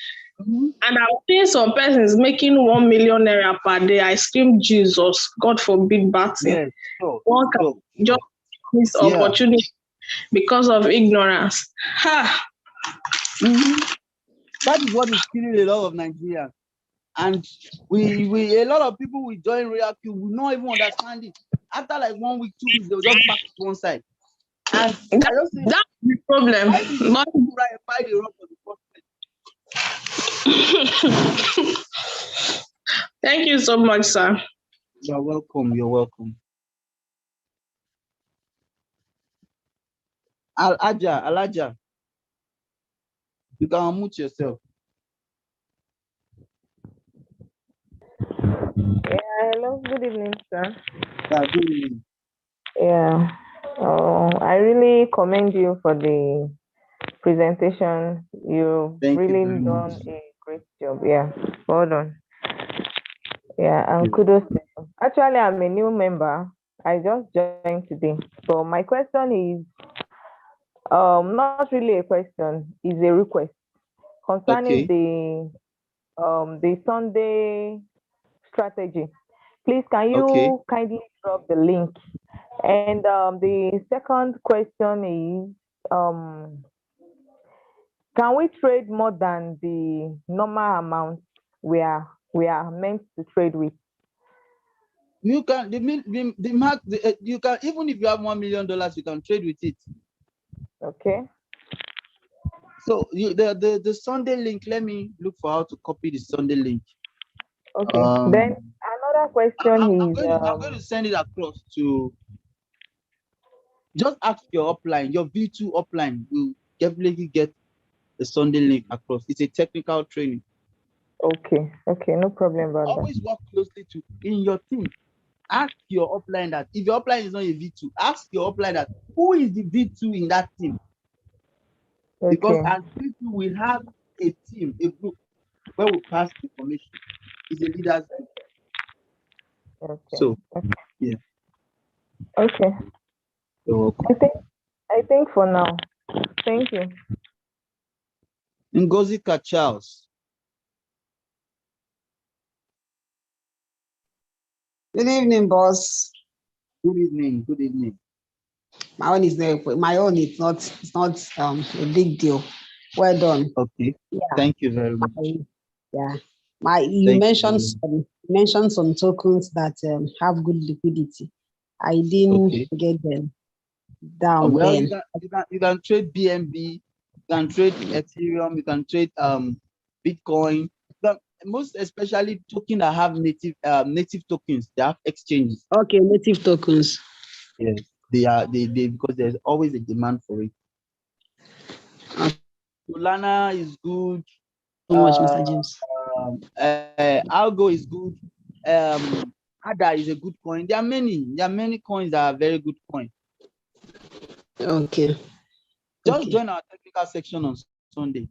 Mm-hmm. And I've seen some persons making 1 million naira per day. I scream, Jesus, God forbid bad thing. Yes. One can just miss opportunity because of ignorance. Ha. Mm-hmm. That is what is killing a lot of Nigerians. And we a lot of people will join Royalq, will not even understand it. After like 1 week, 2 weeks, they'll just pack it to one side. And I don't say That's the problem. why did you buy the rock for the first place? Thank you so much, sir. You're welcome. You're welcome. Alaja, you can unmute yourself. Yeah, hello. Good evening, sir. Yeah, good evening. Yeah. I really commend you for the presentation. You've Thank you really very done much. a great job. Yeah. Well done. Yeah, and Yeah. kudos to you. Actually, I'm a new member. I just joined today. So my question is not really a question, is a request concerning Okay. the Sunday strategy. Please, can Okay. you kindly drop the link? And the second question is, can we trade more than the normal amount we are meant to trade with? You can the mark you can, even if you have $1 million, you can trade with it. Okay. So the Sunday link, let me look for how to copy the Sunday link. Okay. Then another second question is I'm going to send it across to. Just ask your upline. Your V2 upline will definitely get the Sunday link across. It's a technical training. okay, no problem about that. Always work closely to in your team. Ask your upline that if your upline is not a V2, ask your upline that who is the V2 in that team. Because Okay, as V2, we have a team, a group where we pass information. It's a leaders group. okay, So yeah, okay. you're welcome. I think for now. Thank you. Ngozi Charles. Good evening, boss. Good evening. Good evening. My own is not a big deal. Well done. Okay. Yeah. Thank you very much. Yeah. You mentioned some tokens that have good liquidity. I didn't get them down Well, then. you can trade BNB, you can trade Ethereum, you can trade Bitcoin. But most especially token that have native tokens, they have exchanges. Okay, native tokens. Yes, they because there's always a demand for it. Solana is good. So much, Mr. James. Algo is good. ADA is a good coin. There are many coins that are very good coins. Okay. Just join our technical section on Sunday.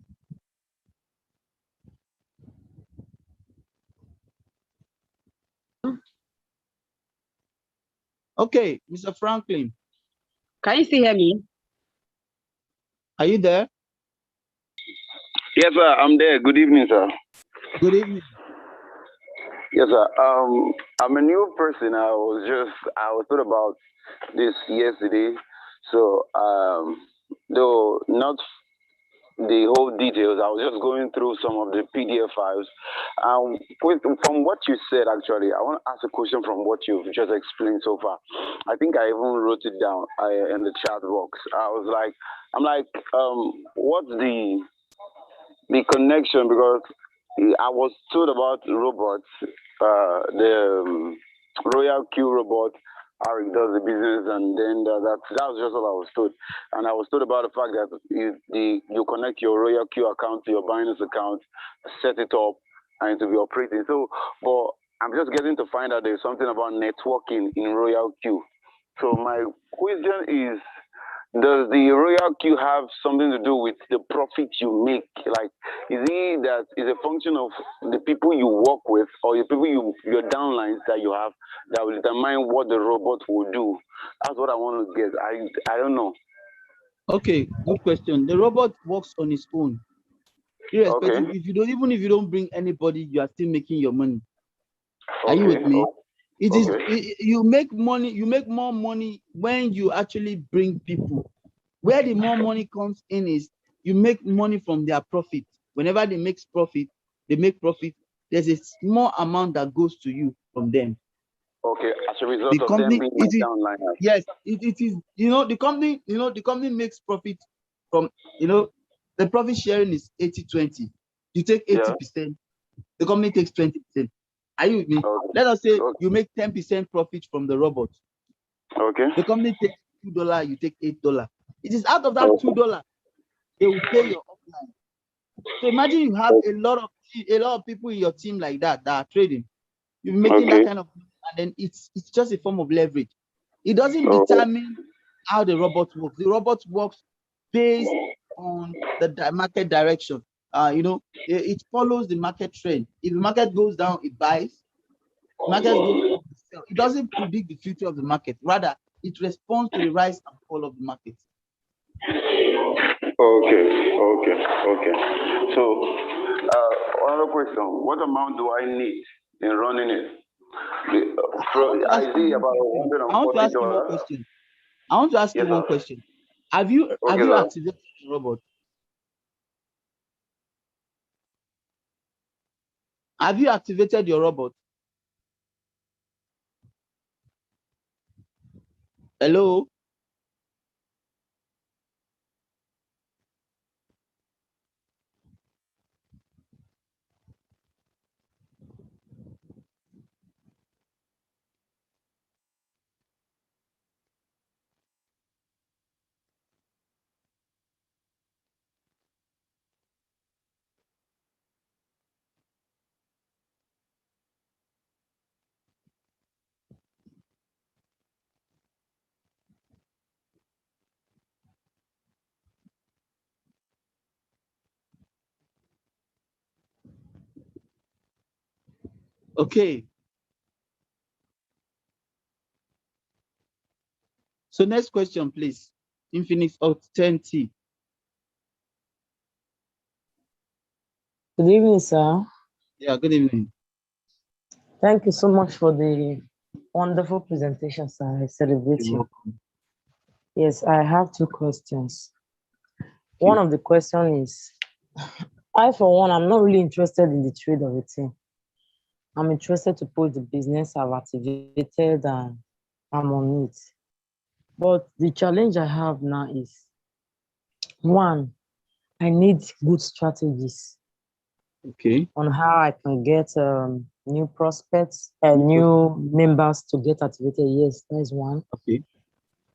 Okay, Mr. Franklin. Can you still hear me? Are you there? Yes, sir. I'm there. Good evening, sir. Good evening. Yes, sir. I'm a new person. I was told about this yesterday. So, though not the whole details, I was just going through some of the PDF files. From what you said, actually, I want to ask a question from what you've just explained so far. I think I even wrote it down in the chat box. What's the connection? Because I was told about robots, the Royalq robot, how it does the business, and then that was just what I was told. And I was told about the fact that you connect your Royalq account to your Binance account, set it up, and it will be operating. So, but I'm just getting to find out there's something about networking in Royalq. So my question is, does the Royalq have something to do with the profit you make? Like, is a function of the people you work with or your your downlines that you have that will determine what the robot will do? That's what I want to get. I don't know. Okay, good question. The robot works on its own. Irrespective, Okay. if you don't bring anybody, you are still making your money. Are you with me? You make money, you make more money when you actually bring people. Where the more money comes in is you make money from their profit. Whenever they make profit, there's a small amount that goes to you from them. Okay, as a result The of company, them being downline. yes, it is, the company makes profit from, the profit sharing is 80-20. You take 80%, the company takes 20%. Are you with me? Okay. Let us say you make 10% profit from the robot. Okay. The company takes $2, you take $8. It is out of that $2 they will pay your upline. So imagine you have a lot of people in your team like that are trading. You're making that kind of money, and then it's just a form of leverage. It doesn't determine how the robot works. The robot works based on the market direction. It follows the market trend. If the market goes down, it buys. Markets go up, it sells. It doesn't predict the future of the market. Rather, it responds to the rise and fall of the market. Okay. So, another question: what amount do I need in running it? I see about $140. I want to ask you one question. Have you activated the robot? Have you activated your robot? Hello? Okay. So next question, please. Infinix Hot 10T. Good evening, sir. Yeah, good evening. Thank you so much for the wonderful presentation, sir. I celebrate You're you. welcome. Yes, I have two questions. Okay. One of the question is, I, for one, I'm not really interested in the trade of a thing. I'm interested to put the business I've activated and I'm on it. But the challenge I have now is, one, I need good strategies Okay. on how I can get new prospects and new members to get activated. Yes, that is one. Okay.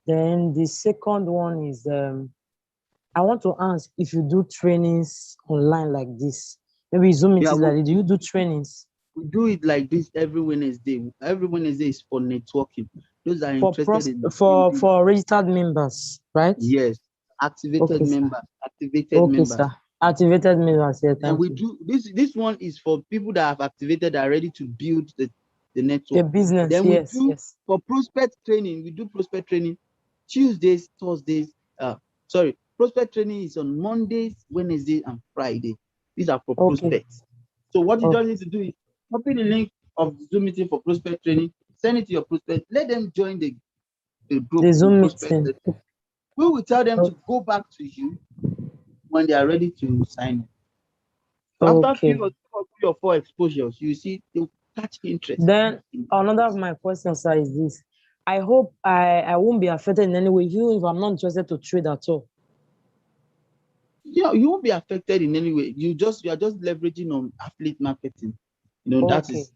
Then the second one is I want to ask if you do trainings online like this, maybe Zoom Yeah, meetings like this. Do you do trainings we do it like this every Wednesday. Every Wednesday is for networking. Those are for interested in for building. for registered members, right? Yes, activated Okay, sir. members. Activated Okay, members. sir. Activated members. Yeah, And thank we you. do this one is for people that have activated that are ready to build the The network. business. Then we Yes, do yes. for prospect training. We do prospect training Tuesdays, Thursdays. Prospect training is on Mondays, Wednesdays, and Friday. These are for Okay. prospects. So what you just Okay. need to do is copy the link of the Zoom meeting for prospect training, send it to your prospect, let them join the group, The the Zoom prospect. meeting. We will tell them Oh, to go back to you when they are ready to sign it. So after okay. three or four exposures, you see they'll catch interest. Then another of my questions, sir, is this. I hope I won't be affected in any way, even if I'm not interested to trade at all. Yeah, you won't be affected in any way. You are just leveraging on affiliate marketing. That Okay. is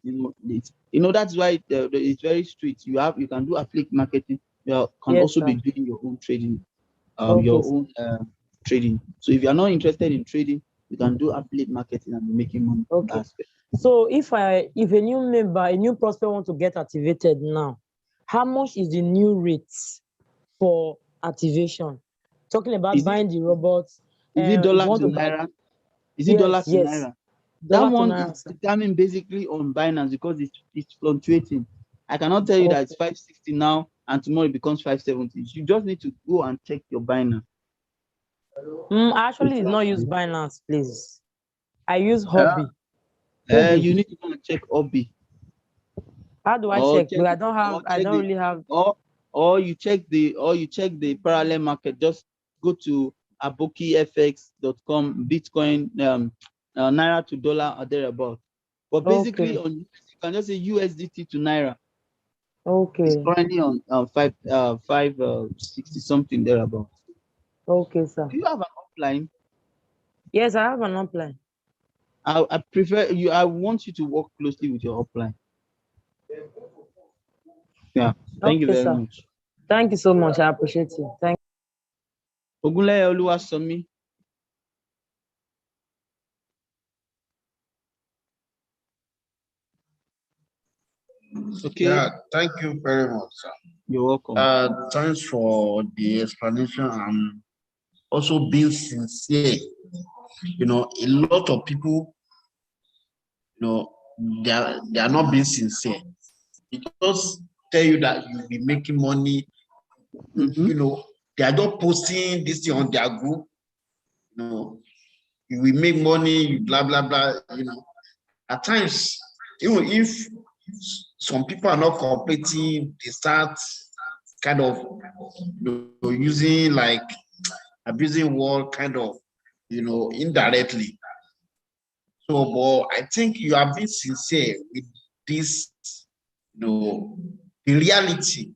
that's why it's very strict. You can do affiliate marketing. You can Yes, also be sir. doing your own trading, Okay, sir. trading. So if you are not interested in trading, you can do affiliate marketing and be making money from that Okay. aspect. So if a new member, a new prospect want to get activated now, how much is the new rate for activation? Talking about Is it buying the robots, if you dollar want to to buy, naira? Is it dollar yes, to yes, naira? That dollar to one naira, is sir. determined basically on Binance because it's fluctuating. I cannot tell you that it's Okay. 560 now and tomorrow it becomes 570. You just need to go and check your Binance. I It actually did not use fluctuates. Binance, please. I use Uh, Hobby. Hobby. you need to go and check Obi How do I or check? check But or I check don't the really have. or you check the parallel market. Just go to abokifx.com, Bitcoin, naira to dollar or thereabout. But basically, Okay. you can just say USDT to naira. It's Okay. currently on 560 something thereabout. Okay, sir. Do you have an offline? Yes, I have an upline. I prefer you. I want you to work closely with your offline. Yeah. Thank you Okay, very sir. much. Thank you so much. I appreciate you. Thank Ogunleye Oluwasomi. Okay. Yeah, thank you very much, sir. You're welcome. Thanks for the explanation and also being sincere. A lot of people, they are not being sincere. They just tell you that you'll be making money. They are just posting this thing on their group. You will make money, blah blah blah. At times, even if some people are not cooperating, they start kind of using like abusing word kind of indirectly. So, but I think you are being sincere with this, the reality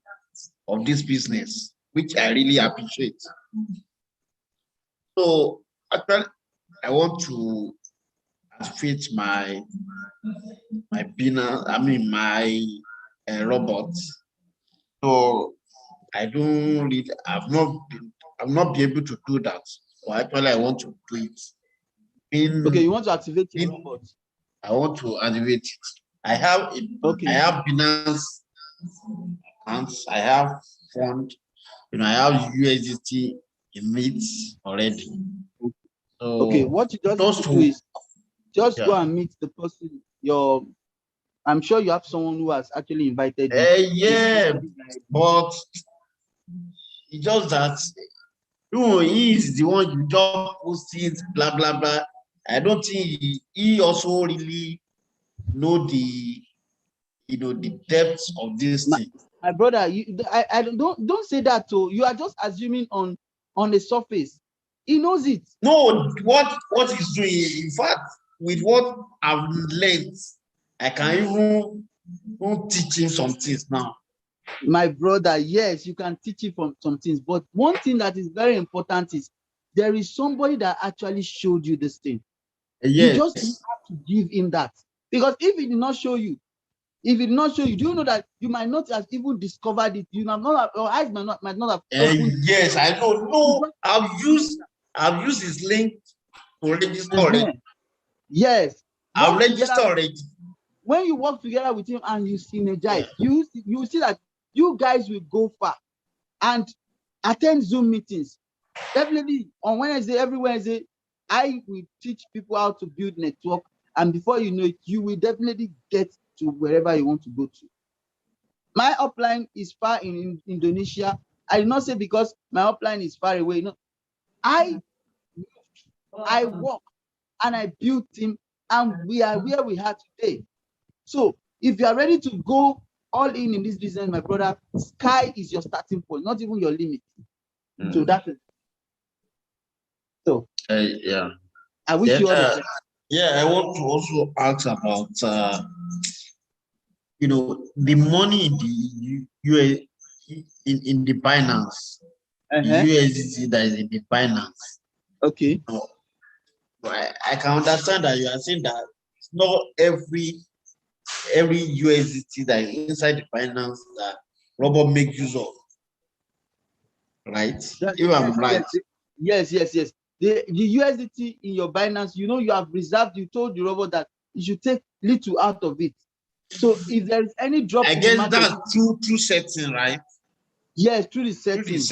of this business, which I really appreciate. So, actually, I want to activate my robot. So I don't read. I've not been able to do that. But actually, I want to do it. Okay, you In, want to activate your in robot. I want to activate it. I have Okay. I have Binance accounts. I have fund. I have USDT in it already. Okay, So what you just need just to do to is just go yeah. and meet the person, your I'm sure you have someone who has actually invited you. Yeah, but it's just that he is the one you just post it, blah blah blah. I don't think he also really know the the depths of this thing. My brother, I don't say that. So you are just assuming on the surface. He knows it. No, what he's doing, in fact, with what I've learned, I can even teach him some things now. My brother, yes, you can teach him from some things, but one thing that is very important is there is somebody that actually showed you this thing. You Yes. just have to give him that, because if he did not show you, do you know that you might not have even discovered it? You might not have, your eyes might not have opened. Yes, I know. No, I've used his link to register already. Yes, I've registered already. When you work together with him and you synergize, you see that you guys will go far and attend Zoom meetings. Definitely on Wednesday, every Wednesday, I will teach people how to build network, and before you know it, you will definitely get to wherever you want to go to. My upline is far in Indonesia. I did not say because my upline is far away. No, I work and I built him, and we are where we are today. So if you are ready to go all in this business, my brother, sky is your starting point, not even your limit. So that is so. Yeah. I wish you all the best. Yeah, I want to also ask about the money in the in the Binance, the USDT that is in the Binance. Okay. I can understand that you are saying that it's not every USDT that is inside the Binance that Royalq make use of, right? If I'm right. Yes. The USDT in your Binance, you have reserved. You told the Royalq that you should take little out of it. So if there is any drop, I guess that's through setting, right? Yes, through the settings.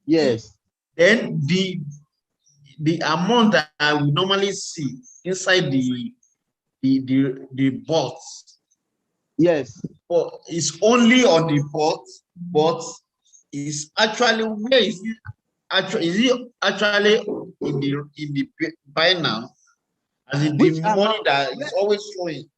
Yes. Then the amount that I would normally see inside the bots. Yes. But it's only on the bot, but it's actually, where is it actually? Is it actually in the Binance? As in the money that is always showing.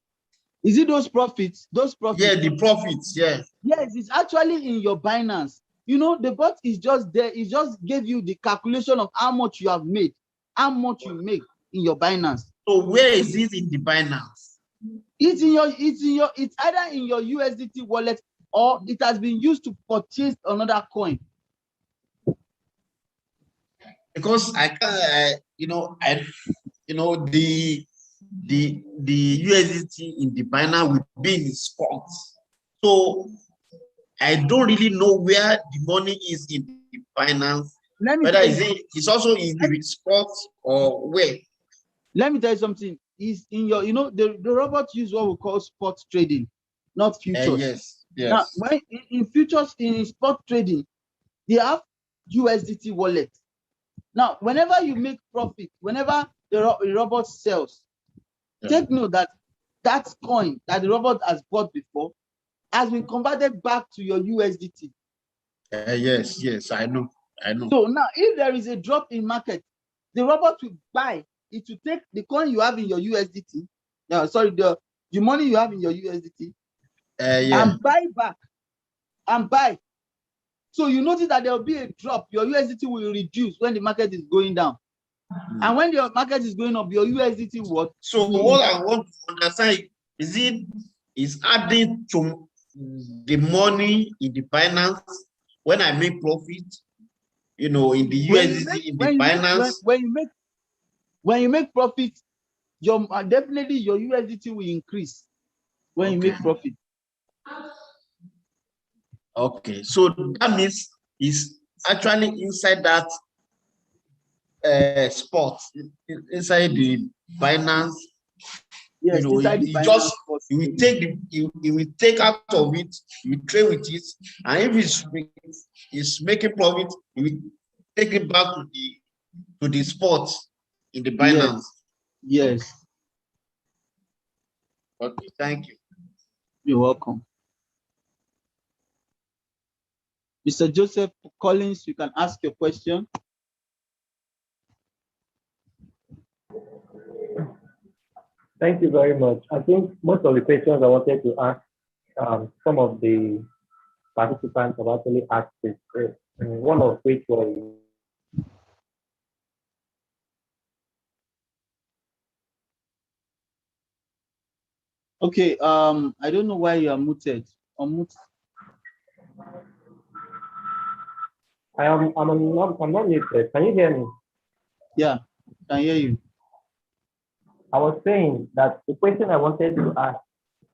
Is it those profits? Yeah, the profits, yeah. Yes, it's actually in your Binance. The bot is just there. It just gave you the calculation of how much you have made, how much you make in your Binance. So where is it in the Binance? It's either in your USDT wallet or it has been used to purchase another coin. Because I can't, the USDT in the Binance will be in spot. So I don't really know where the money is in the Binance. Whether it's also in the spot or where. Let me tell you something. It's in your, the robots use what we call spot trading, not futures. Yes. Now, when in futures, in spot trading, they have USDT wallet. Now, whenever you make profit, whenever the robot sells, take note that that coin that the robot has bought before has been converted back to your USDT. Yes, I know. So now, if there is a drop in market, the robot will buy. It will take the coin you have in your USDT. No, sorry, the money you have in your USDT, and buy back and buy. So you notice that there will be a drop. Your USDT will reduce when the market is going down. And when your market is going up, your USDT what? So what I want to understand is adding to the money in the Binance when I make profit, in the USDT in the Binance. When you make profit, definitely your USDT will increase when you make profit. Okay, so that means it's actually inside that spot, inside the Binance. Yes, inside the Binance. You will take out of it, you will trade with it, and if it's making profit, you will take it back to the spot in the Binance. Yes. Okay, thank you. You're welcome. Mr. Joseph Collins, you can ask your question. Thank you very much. I think most of the questions I wanted to ask, some of the participants have actually asked it. One of which was Okay, I don't know why you are muted. Unmute. I'm not muted. Can you hear me? Yeah, can hear you. I was saying that the question I wanted to ask,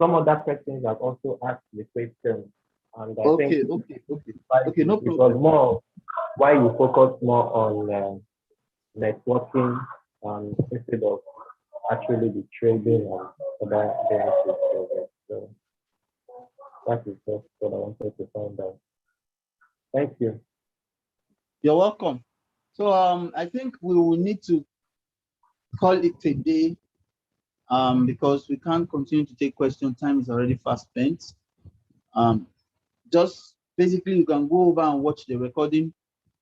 some other questions have also asked the question, and I think Okay, no it was problem. more why you focus more on networking instead of actually the trading and other benefits of it. So that is just what I wanted to find out. Thank you. You're welcome. So I think we will need to call it a day because we can't continue to take questions. Time is already fast spent. Just basically you can go over and watch the recording.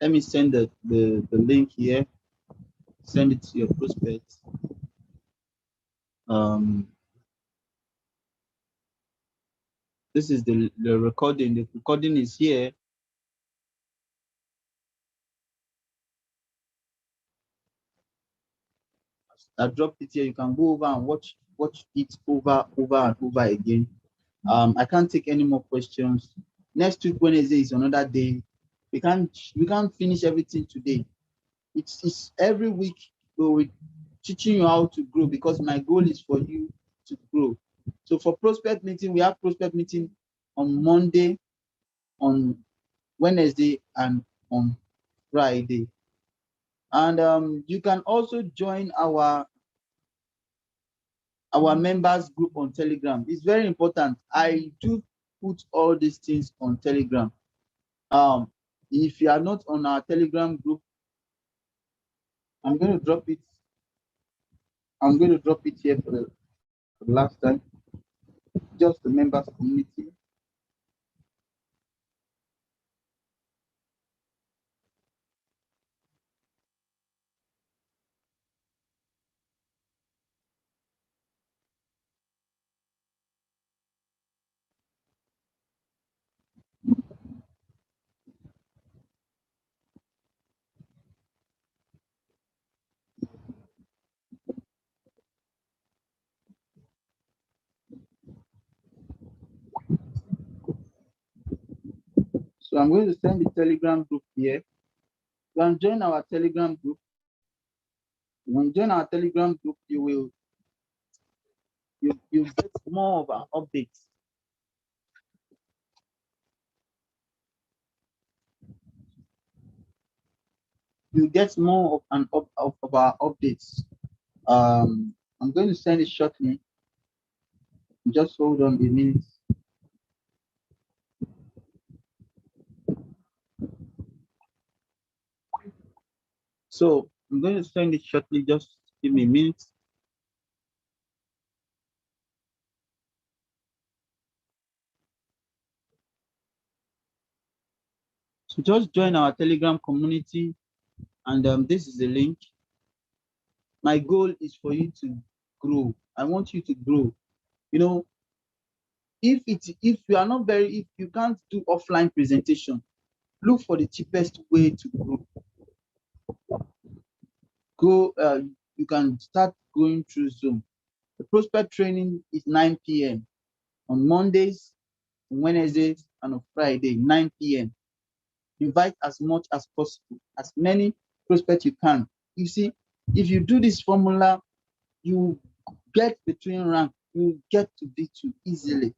Let me send the link here. Send it to your prospects. This is the recording. The recording is here. I dropped it here. You can go over and watch it over and over again. I can't take any more questions. Next week, Wednesday, is another day. We can't finish everything today. It's every week we're teaching you how to grow because my goal is for you to grow. So for prospect meeting, we have prospect meeting on Monday, on Wednesday, and on Friday. And you can also join our members group on Telegram. It's very important. I do put all these things on Telegram. If you are not on our Telegram group, I'm going to drop it. I'm going to drop it here for the last time. Just the members community. So I'm going to send the Telegram group here. You can join our Telegram group. When you join our Telegram group, you get more of our updates. You get more of our updates. I'm going to send it shortly. Just hold on a minute. So I'm going to send it shortly. Just give me a minute. So just join our Telegram community, and this is the link. My goal is for you to grow. I want you to grow. You know, if you are not if you can't do offline presentation, look for the cheapest way to grow. You can start going through Zoom. The prospect training is 9 p.m. on Mondays, Wednesdays, and on Friday, 9 p.m. Invite as much as possible, as many prospects you can. You see, if you do this formula, you get between rank, you get to B2 easily.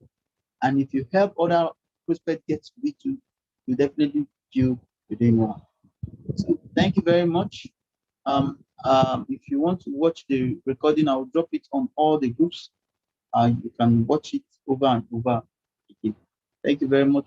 And if you help other prospects get to B2, you definitely feel you're doing well. So thank you very much. If you want to watch the recording, I'll drop it on all the groups. You can watch it over and over again. Thank you very much.